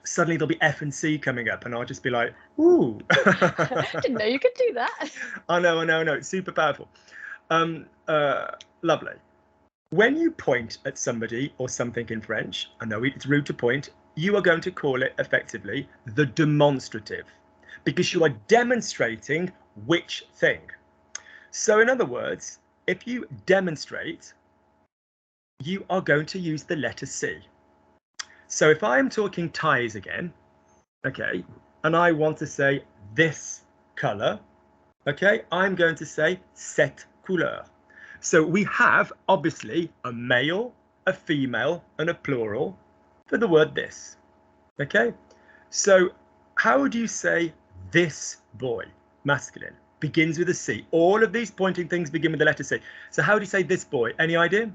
suddenly there'll be F and C coming up, and I'll just be like, ooh. Didn't know you could do that. I know. It's super powerful. Lovely. When you point at somebody or something in French, I know it's rude to point, you are going to call it effectively the demonstrative, because you are demonstrating which thing. So in other words, if you demonstrate, you are going to use the letter C. So if I'm talking ties again, okay, and I want to say this color, okay, I'm going to say cette couleur. So we have obviously a male, a female, and a plural for the word this. Okay, so how would you say this boy, masculine, begins with a C? All of these pointing things begin with the letter C. So how do you say this boy? Any idea?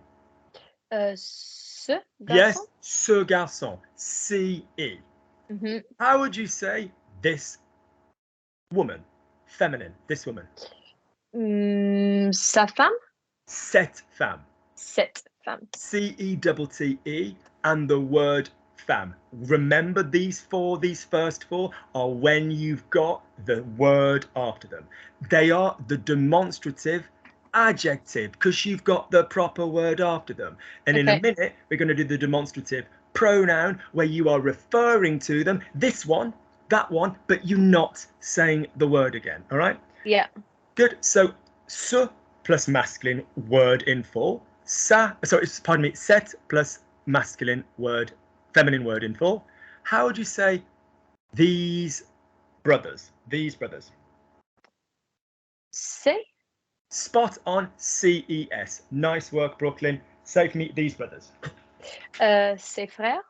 Ce garçon? Yes, ce garçon, C-E. Mhm. How would you say this woman, feminine, this woman? Sa femme? Cette femme. Cette femme. C-E-T-T-E, and the word femme. Remember these first four are when you've got the word after them. They are the demonstrative adjective because you've got the proper word after them. And in a minute, we're going to do the demonstrative pronoun where you are referring to them, this one, that one, but you're not saying the word again. All right? Yeah. Good. So, ce plus masculine word in full. Cette plus masculine word, feminine word in full. How would you say these brothers? These brothers. C? Spot on, C-E-S. Nice work, Brooklyn. Say for me, these brothers. Ses frères?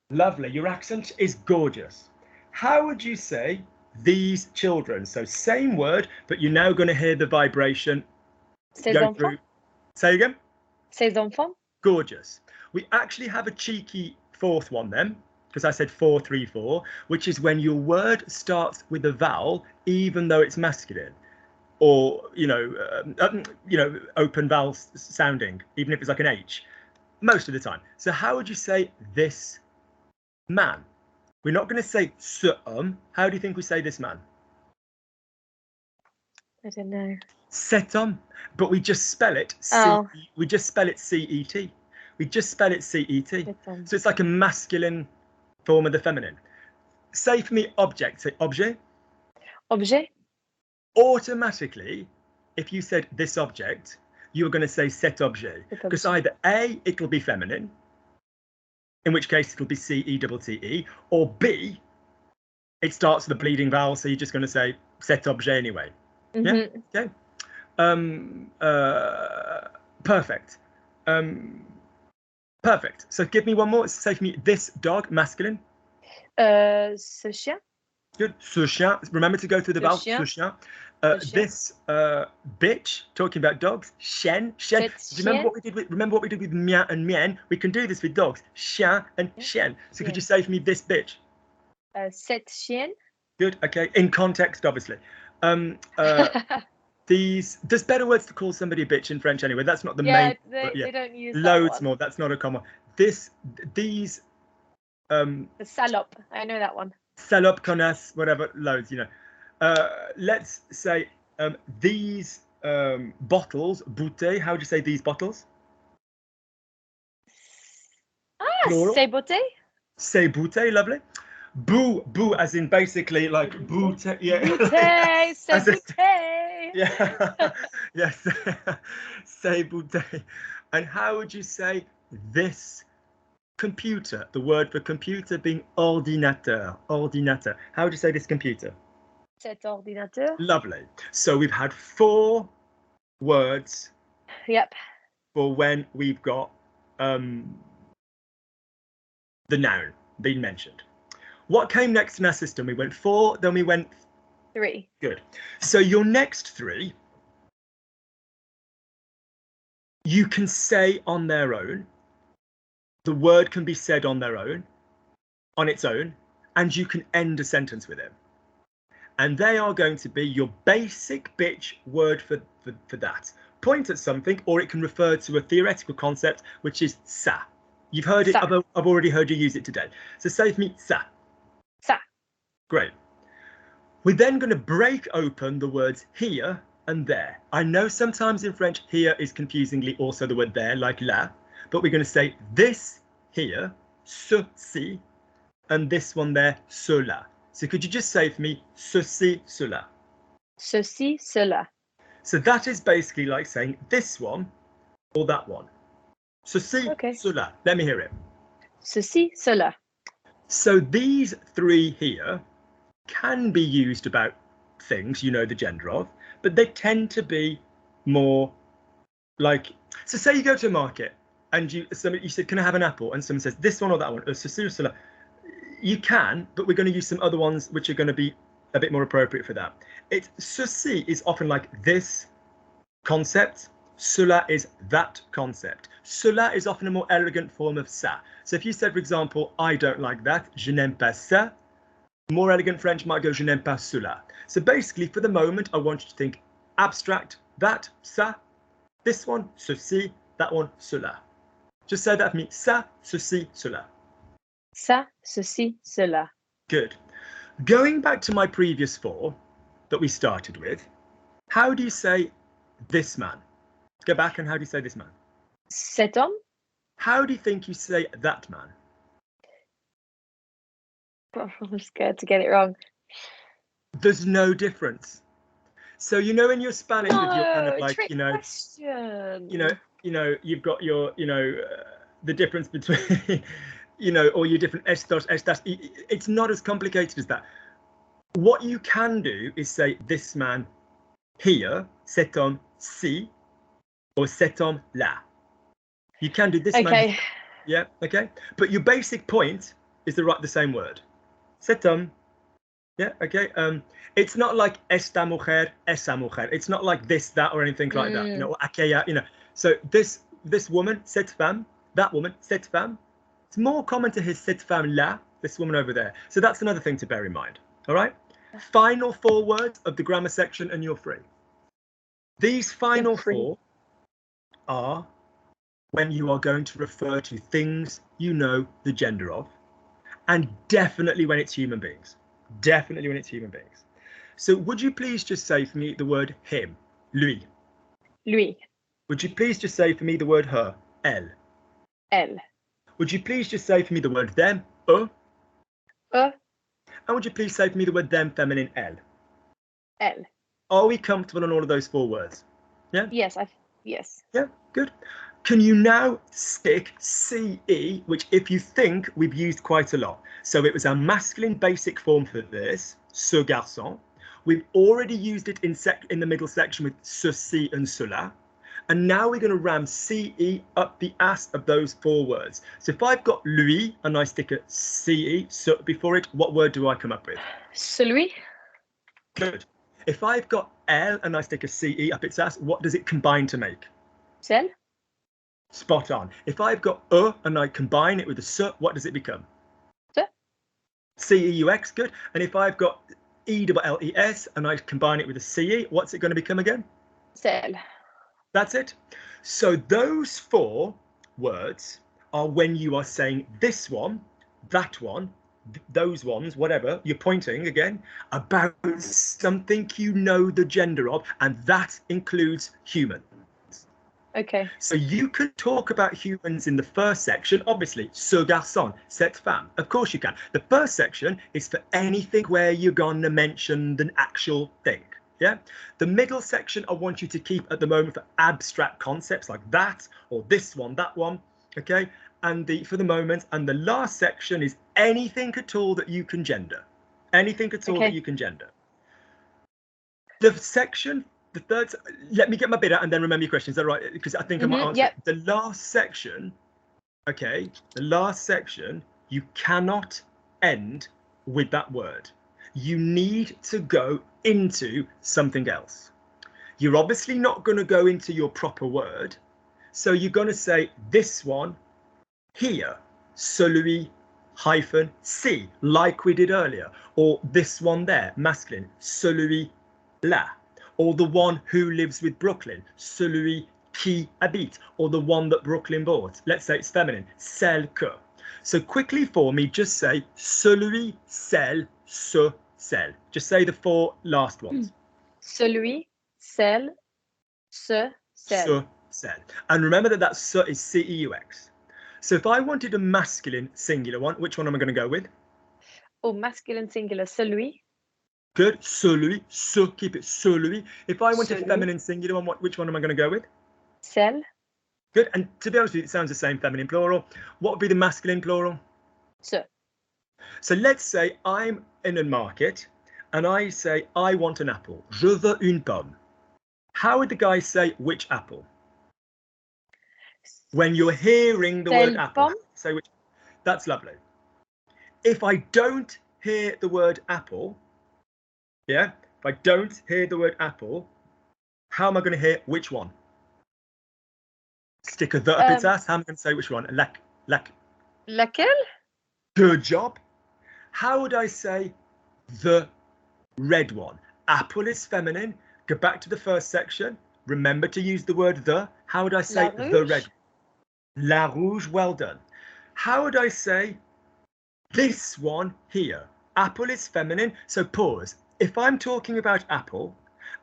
Lovely. Your accent is gorgeous. How would you say these children? So same word, but you're now going to hear the vibration Ses go enfants? through. Say again. Ses enfants? Gorgeous. We actually have a cheeky fourth one then, because I said 4, 3, 4, which is when your word starts with a vowel, even though it's masculine. or open vowel sounding, even if it's like an H, most of the time. So how would you say this man? We're not going to say ce homme. How do you think we say this man? I don't know. Cet homme, but we just spell it. We just spell it C-E-T. We just spell it C-E-T. So it's like a masculine form of the feminine. Say for me object. Say objet. Objet. Automatically, if you said this object, you were going to say cet objet, because either A, it'll be feminine, in which case it'll be C-E-T-T-E, or B, it starts with a bleeding vowel, so you're just going to say cet objet anyway. Mm-hmm. Yeah. Okay. Perfect. Perfect. So give me one more. Say for me this dog, masculine. Ce chien. Good. Ce chien. Remember to go through the vowel. Ce chien. This bitch. Talking about dogs. Chien. Chien. Do you remember what we did with? Remember what we did with mien and mien? We can do this with dogs. Chien and chien. So could you say for me this bitch? Cette chienne. Good. Okay. In context, obviously. There's better words to call somebody a bitch in French anyway. That's not the main. They don't use loads more. That's not a common. These. The salope. I know that one. Salope, connasse, whatever. Loads. Let's say these bottles. Bouteille. How would you say these bottles? C'est bouteille. C'est bouteille. Lovely. Boo, as in basically like bouteille. Yeah. Bouteille, c'est bouteille. Yeah. Yes. C'est bouteille. And how would you say this computer? The word for computer being ordinateur. Ordinateur. How would you say this computer? Cet ordinateur. Lovely. So we've had 4 words. Yep. For when we've got the noun being mentioned. What came next in our system? We went 4, then we went 3. Good. So your next 3, you can say on their own. The word can be said on their own, on its own, and you can end a sentence with it. And they are going to be your basic bitch word for that. Point at something, or it can refer to a theoretical concept, which is ça. You've heard it. I've already heard you use it today. So say for me, ça. Ça. Great. We're then going to break open the words here and there. I know sometimes in French, here is confusingly also the word there, like là, but we're going to say this here, ceci, and this one there, cela. So could you just say for me, ceci, cela? Ceci, cela. So that is basically like saying this one or that one. Ceci, cela. Let me hear it. Ceci, cela. So these 3 here can be used about things you know the gender of, but they tend to be more like, so say you go to a market and you said, can I have an apple? And someone says this one or that one, ceci, cela. You can, but we're going to use some other ones which are going to be a bit more appropriate for that. Ceci is often like this concept. Cela is that concept. Cela is often a more elegant form of ça. So if you said, for example, I don't like that, je n'aime pas ça, more elegant French might go, je n'aime pas cela. So basically, for the moment, I want you to think abstract, that, ça, this one, ceci, that one, cela. Just say that for me, ça, ceci, cela. Ça, ceci, cela. Good. Going back to my previous 4 that we started with, how do you say this man? Go back and how do you say this man? Cet homme. How do you think you say that man? I'm scared to get it wrong. There's no difference. So in your Spanish, with your kind of like, question. You've got your, the difference between, all your different estos, estas. It's not as complicated as that. What you can do is say this man here, cet homme ci, or cet homme là. You can do this man. Yeah, okay. But your basic point is the same word. Cet homme. Yeah, okay. It's not like esta mujer, esa mujer. It's not like this, that, or anything like that. Or aquella, So this woman, cette femme, that woman, cette femme. It's more common to hear cette femme là, this woman over there. So that's another thing to bear in mind. All right. Final 4 words of the grammar section, and you're free. These final Free. 4 are when you are going to refer to things you know the gender of, and definitely when it's human beings. Definitely when it's human beings. So would you please just say for me the word him, lui? Lui. Would you please just say for me the word her, elle? Elle. Would you please just say for me the word them, eux? Eux. And would you please say for me the word them, feminine, elle? Elle. Are we comfortable on all of those 4 words? Yeah? Yes, yes. Yeah, good. Can you now stick CE, which if you think we've used quite a lot. So it was our masculine basic form for this, ce garçon. We've already used it in the middle section with ceci and cela. And now we're going to ram CE up the ass of those 4 words. So if I've got lui and I stick a CE so before it, what word do I come up with? Celui. Good. If I've got L and I stick a CE up its ass, what does it combine to make? Celle. Spot on. If I've got and I combine it with a S, what does it become? Ce. CEUX, good. And if I've got ELLES and I combine it with a CE, what's it going to become again? Celle. That's it. So those 4 words are when you are saying this one, that one, those ones, whatever, you're pointing again about something you know the gender of, and that includes human. Okay. So you could talk about humans in the first section, obviously, ce garçon, cette femme. Of course you can. The first section is for anything where you're going to mention the actual thing. Yeah. The middle section I want you to keep at the moment for abstract concepts like that or this one, that one. Okay. And for the moment, and the last section is anything at all that you can gender. Anything at all that you can gender. The section, the third, let me get my bit out and then remember your questions. Is that right? Because I think I might answer it. The last section, okay, the last section, you cannot end with that word. You need to go into something else. You're obviously not going to go into your proper word. So you're going to say this one here, celui hyphen ci, like we did earlier, or this one there, masculine, celui là, or the one who lives with Brooklyn, celui qui habite, or the one that Brooklyn bought. Let's say it's feminine, celle que. So quickly for me, just say celui, celle, ce, celle. Just say the 4 last ones. Celui, celle, ce, celle. Ce, celle. And remember that that ce is CEUX. So if I wanted a masculine singular one, which one am I going to go with? Oh, masculine singular, celui. Good. Celui, ce, keep it celui. If I want a feminine singular one, which one am I going to go with? Celle. Good. And to be honest with you, it sounds the same, feminine plural. What would be the masculine plural? Ce. So let's say I'm in a market and I say, I want an apple. Je veux une pomme. How would the guy say which apple? When you're hearing the word apple, say which. That's lovely. If I don't hear the word apple, yeah, if I don't hear the word apple, how am I going to hear which one? Stick a the up its ass. How am I going to say which one? Laquelle? Good job. How would I say the red one? Apple is feminine. Go back to the first section. Remember to use the word the. How would I say the red? La rouge. Well done. How would I say this one here? Apple is feminine. So pause. If I'm talking about apple,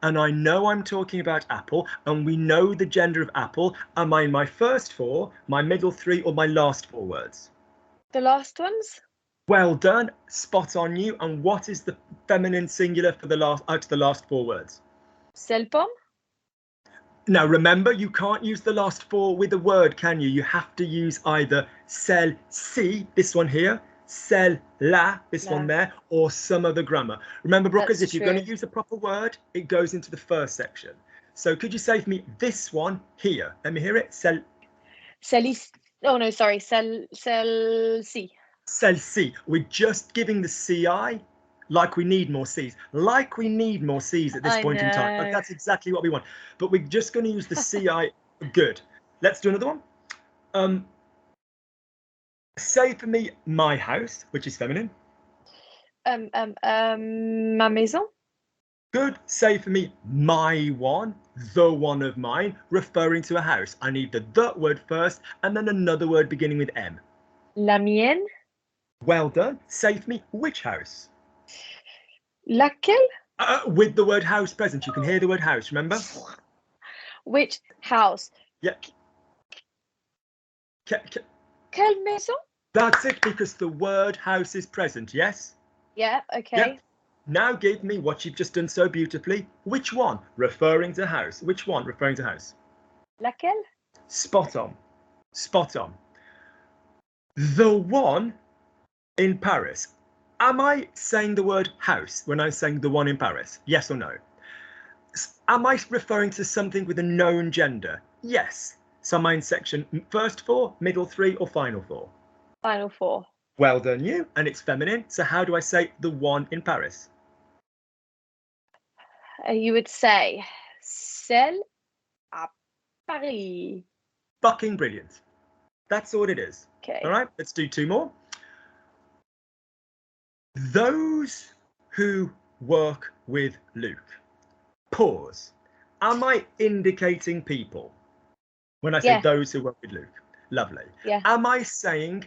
and I know I'm talking about apple, and we know the gender of apple, am I in my first 4, my middle 3, or my last 4 words? The last ones? Well done. Spot on you. And what is the feminine singular for the last out of the last 4 words? Celle pomme. Now remember, you can't use the last 4 with a word, can you? You have to use either celle-ci, this one here, celle-là, this one there, or some other grammar. Remember, Brookers, if you're going to use a proper word, it goes into the first section. So could you say for me this one here? Let me hear it. Oh no, sorry, celle-ci. Celle-ci. We're just giving the CI like we need more C's. Like we need more C's at this point in time. But that's exactly what we want. But we're just going to use the CI. Good. Let's do another one. Say for me my house, which is feminine. Ma maison. Good. Say for me my one, the one of mine, referring to a house. I need the word first and then another word beginning with M. La mienne. Well done. Say for me, which house? Laquelle? With the word house present. You can hear the word house, remember? Which house? Yeah. Quelle maison? That's it, because the word house is present, yes? Yeah, okay. Yep. Now give me what you've just done so beautifully. Which one? Referring to house. Which one? Referring to house. Laquelle? Spot on. Spot on. The one in Paris. Am I saying the word house when I'm saying the one in Paris? Yes or no? Am I referring to something with a known gender? Yes. So am I in section first four, middle three, or final four? Final four. Well done, you. And it's feminine. So how do I say the one in Paris? You would say celle à Paris. Fucking brilliant. That's all it is. Okay. All right, let's do two more. Those who work with Luke. Pause. Am I indicating people when I say Yeah. those who work with Luke? Lovely. Yeah. Am I saying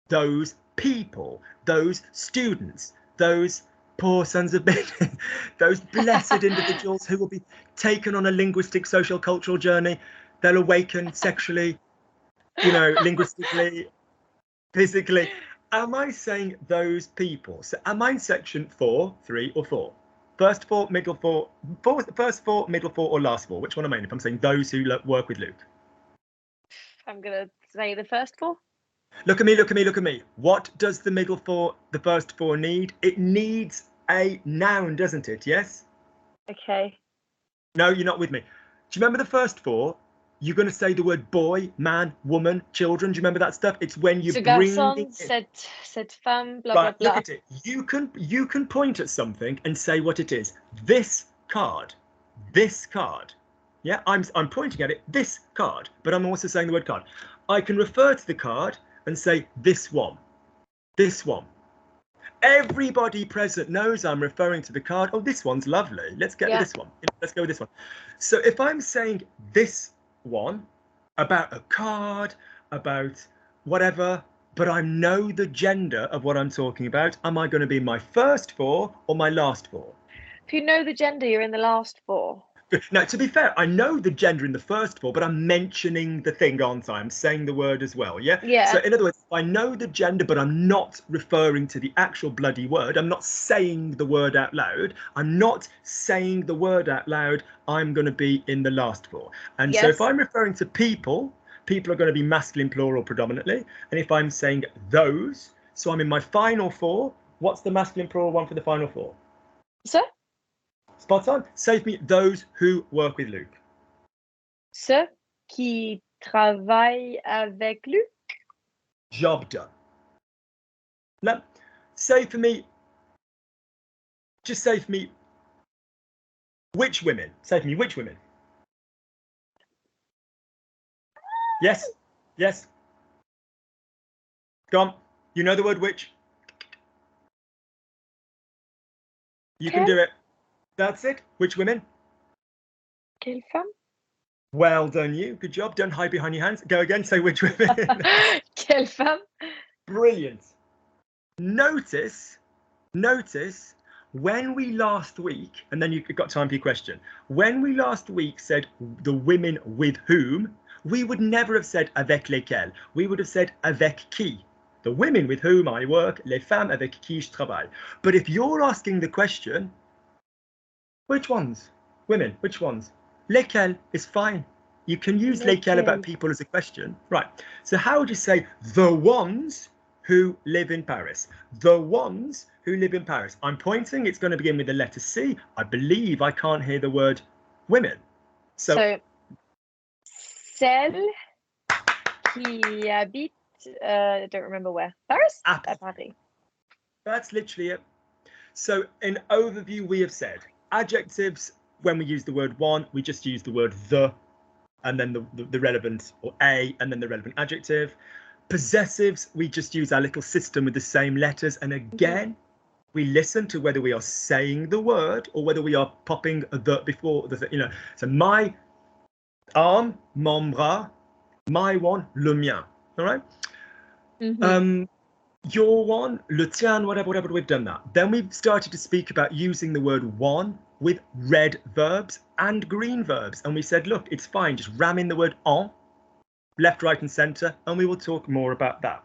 those people, those students, those poor sons of bitches, those blessed individuals who will be taken on a linguistic, social, cultural journey? They'll awaken sexually, linguistically, physically. Am I saying those people? So am I in section 4, 3, or 4? First four, middle four, first four, middle four, or last four? Which one am I in if I'm saying those who work with Luke? I'm going to say the first four. Look at me, look at me, look at me. What does the first four need? It needs a noun, doesn't it? Yes? Okay. No, you're not with me. Do you remember the first four? You're going to say the word boy, man, woman, children. Do you remember that stuff? It's when you Ce bring garçon, it. cette femme, blah, Right, blah, look blah. at it. You can point at something and say what it is. This card. This card. Yeah, I'm pointing at it, this card, but I'm also saying the word card. I can refer to the card and say this one. This one. Everybody present knows I'm referring to the card. Oh, this one's lovely. Let's get with this one. Let's go with this one. So if I'm saying this one about a card, about whatever, but I know the gender of what I'm talking about, am I going to be in my first four or my last four? If you know the gender, you're in the last four. Now, to be fair, I know the gender in the first four, but I'm mentioning the thing, aren't I? I'm saying the word as well, yeah? Yeah. So in other words, I know the gender, but I'm not referring to the actual bloody word. I'm not saying the word out loud. I'm not saying the word out loud. I'm going to be in the last four. And so if I'm referring to people, people are going to be masculine plural predominantly. And if I'm saying those, so I'm in my final four, what's the masculine plural one for the final four? So? Spot on. Save me those who work with Luke. Ceux qui travaillent avec Luc. Job done. Now, say for me, just say for me, which women? Say for me, which women? Yes? Yes? Go on. You know the word which? You can do it. That's it. Which women? Quelle femme? Well done, you. Good job. Don't hide behind your hands. Go again. Say which women. Quelle femme? Brilliant. Notice when we last week, and then you've got time for your question. When we last week said the women with whom, we would never have said avec lesquelles. We would have said avec qui. The women with whom I work, les femmes avec qui je travaille. But if you're asking the question, which ones? Women, which ones? Lesquelles is fine. You can use lesquelles about people as a question. Right. So how would you say the ones who live in Paris? The ones who live in Paris. I'm pointing, it's going to begin with the letter C. I believe I can't hear the word women. So celles qui habitent, I don't remember where. Paris? Paris. That's literally it. So in overview, we have said adjectives, when we use the word one, we just use the word the, and then the relevant, or a, and then the relevant adjective. Possessives, we just use our little system with the same letters. And again, We listen to whether we are saying the word or whether we are popping a the before the, you know. So my arm, mon bras, my one, le mien. All right. Your one, le tien, whatever, we've done that. Then we've started to speak about using the word one with red verbs and green verbs. And we said, look, it's fine, just ram in the word en, left, right, and centre, and we will talk more about that.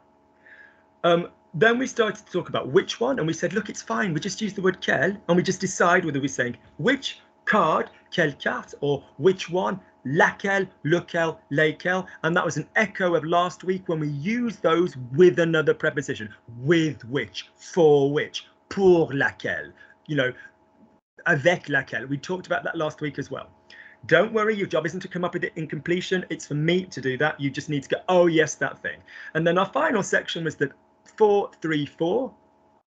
Then we started to talk about which one, and we said, look, it's fine, we just use the word quel, and we just decide whether we're saying which card, quelle carte, or which one, laquelle, lequel, lesquels, and that was an echo of last week when we used those with another preposition, with which, for which, pour laquelle, you know, avec laquelle. We talked about that last week as well. Don't worry, your job isn't to come up with it in completion. It's for me to do that. You just need to go, oh, yes, that thing. And then our final section was the 4-3-4,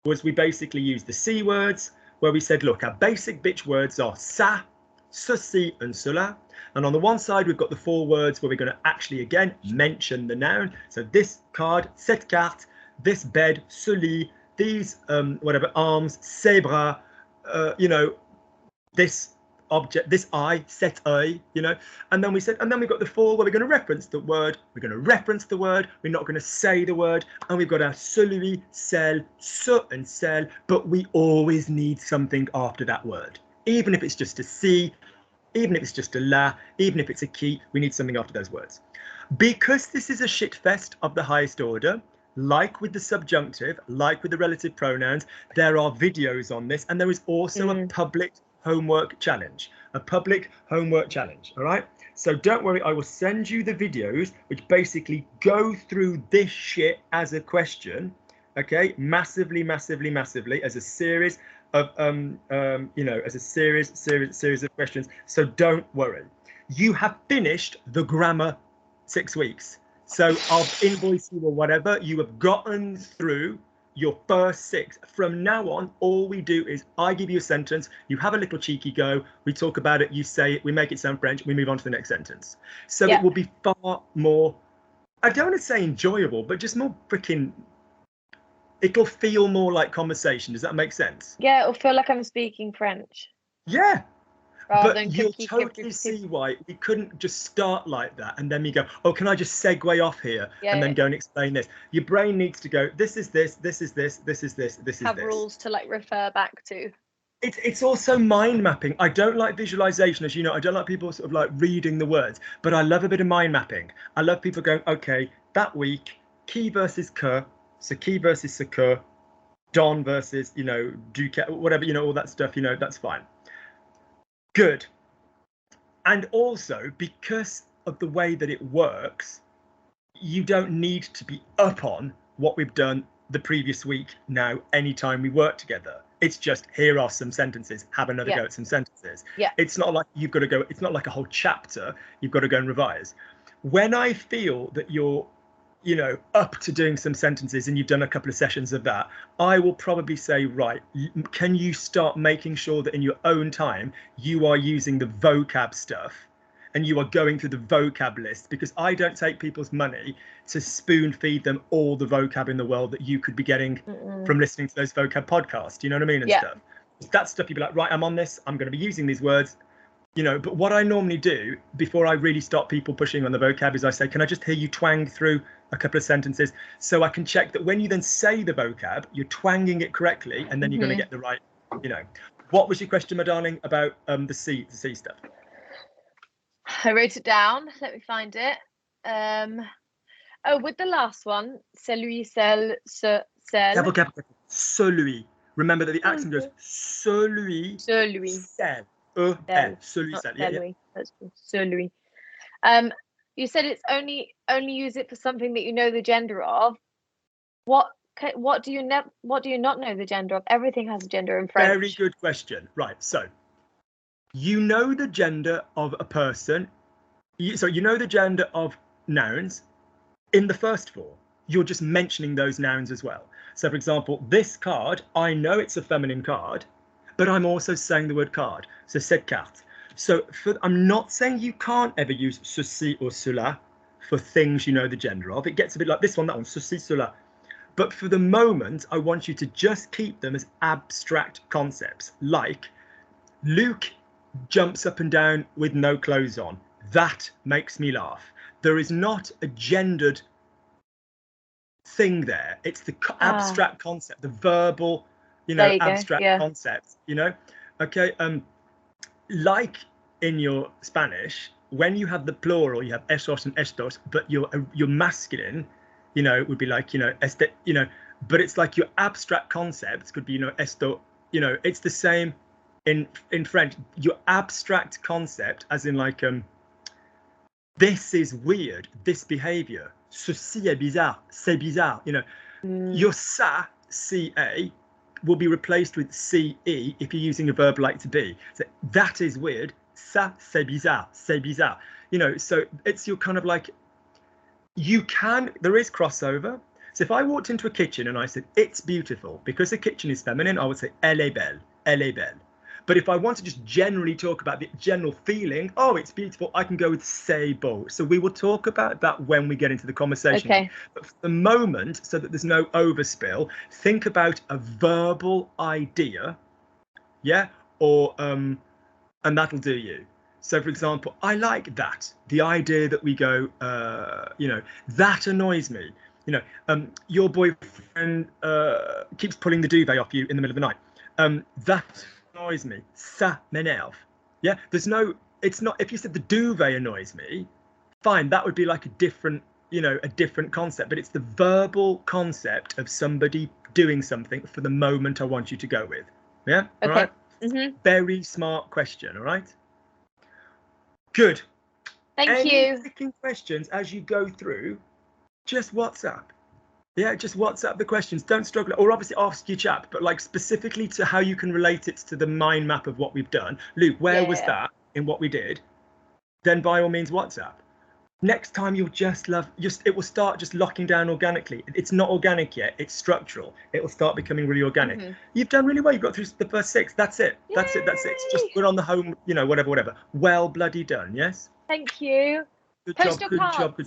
was we basically used the C words, where we said, look, our basic bitch words are ça, ceci, and cela. And on the one side, we've got the 4 words where we're going to actually, again, mention the noun. So this card, cette carte, this bed, ce lit, these, whatever, arms, ces bras, you know, this object, this eye, cet œil, you know. And then we said, and then we've got the 4 where we're going to reference the word. We're going to reference the word. We're not going to say the word. And we've got our celui, celle, ce, and celle. But we always need something after that word. Even if it's just a si, even if it's just a la, even if it's a qui, we need something after those words. Because this is a shit fest of the highest order, like with the subjunctive, like with the relative pronouns, there are videos on this. And there is also a public homework challenge, all right? So don't worry, I will send you the videos which basically go through this shit as a question, okay? Massively as a series of you know, as a series of questions. So don't worry, you have finished the grammar 6 weeks, so I'll invoice you or whatever. You have gotten through your first 6. From now on, all we do is I give you a sentence, you have a little cheeky go, we talk about it, you say it, we make it sound French, we move on to the next sentence. So it will be far more, I don't want to say enjoyable, but just more freaking, it'll feel more like conversation. Does that make sense? Yeah, it'll feel like I'm speaking French. Yeah. Rather But you'll totally see why we couldn't just start like that and then you go, oh, can I just segue off here and then go and explain this? Your brain needs to go, this is this, this is this, this is this, this is this. Have rules to like refer back to. It's also mind mapping. I don't like visualization, as you know. I don't like people sort of like reading the words, but I love a bit of mind mapping. I love people going, okay, that week, qui versus que, so qui versus ce que, don versus, you know, duque, whatever, you know, all that stuff, you know, that's fine. Good. And also, because of the way that it works, you don't need to be up on what we've done the previous week now anytime we work together. It's just, here are some sentences, have another go at some sentences. It's not like you've got to go, it's not like a whole chapter you've got to go and revise. When I feel that you're, you know, up to doing some sentences and you've done a couple of sessions of that, I will probably say, right, can you start making sure that in your own time you are using the vocab stuff and you are going through the vocab list, because I don't take people's money to spoon feed them all the vocab in the world that you could be getting from listening to those vocab podcasts. You know what I mean? And stuff. That stuff you'd be like, right, I'm on this, I'm going to be using these words. You know, but what I normally do before I really stop people pushing on the vocab is I say, can I just hear you twang through a couple of sentences so I can check that when you then say the vocab, you're twanging it correctly, and then you're going to get the right, you know. What was your question, my darling, about the C stuff? I wrote it down. Let me find it. Oh, with the last one, celui, celle, ce, celle. Celui. Remember that the accent goes celui, celle. Celui, celle. Celui. You said it's only use it for something that you know the gender of. What do you not know the gender of? Everything has a gender in French. Very good question. Right, so you know the gender of a person. So you know the gender of nouns in the first 4. You're just mentioning those nouns as well. So for example, this card, I know it's a feminine card, but I'm also saying the word card. So cette carte. So I'm not saying you can't ever use ceci or cela for things you know the gender of. It gets a bit like this one, that one, ceci, cela. But for the moment, I want you to just keep them as abstract concepts, like Luke jumps up and down with no clothes on. That makes me laugh. There is not a gendered thing there. It's the abstract concept, the verbal, There you abstract go. Yeah. concept, Okay. Like in your Spanish, when you have the plural, you have esos and estos, but your masculine, would be like, este, but it's like your abstract concepts could be, esto, it's the same in French. Your abstract concept, as in like, this is weird, this behavior, ceci est bizarre, c'est bizarre, your ça, ca, will be replaced with ce if you're using a verb like to be. So that is weird, ça c'est bizarre, so it's your kind of like, there is crossover. So if I walked into a kitchen and I said it's beautiful, because the kitchen is feminine, I would say elle est belle, elle est belle. But if I want to just generally talk about the general feeling, oh, it's beautiful, I can go with c'est beau. So we will talk about that when we get into the conversation. Okay. But for the moment, so that there's no overspill, think about a verbal idea, yeah, or and that'll do you. So, for example, I like that. The idea that we go, that annoys me. Your boyfriend keeps pulling the duvet off you in the middle of the night. That annoys me. Ça m'énerve. Yeah, it's not, if you said the duvet annoys me, fine, that would be like a different concept, but it's the verbal concept of somebody doing something for the moment I want you to go with. Yeah, Okay. All right. Mm-hmm. Very smart question. All right. Good. Thank you. Any questions as you go through, just WhatsApp. Yeah, just WhatsApp the questions. Don't struggle, or obviously ask your chap, but like specifically to how you can relate it to the mind map of what we've done. Luke, where was that in what we did? Then by all means WhatsApp. Next time you'll it will start just locking down organically. It's not organic yet, it's structural. It will start becoming really organic. Mm-hmm. You've done really well. You've got through the first 6. That's it. Yay! That's it. It's just, we're on the home, whatever. Well bloody done, yes? Thank you. Good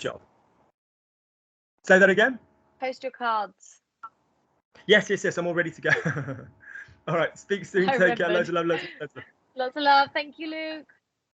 job. Say that again? Post your cards. Yes, I'm all ready to go. All right, speak soon. Take care. Loads of love. Lots of love. Thank you, Luke.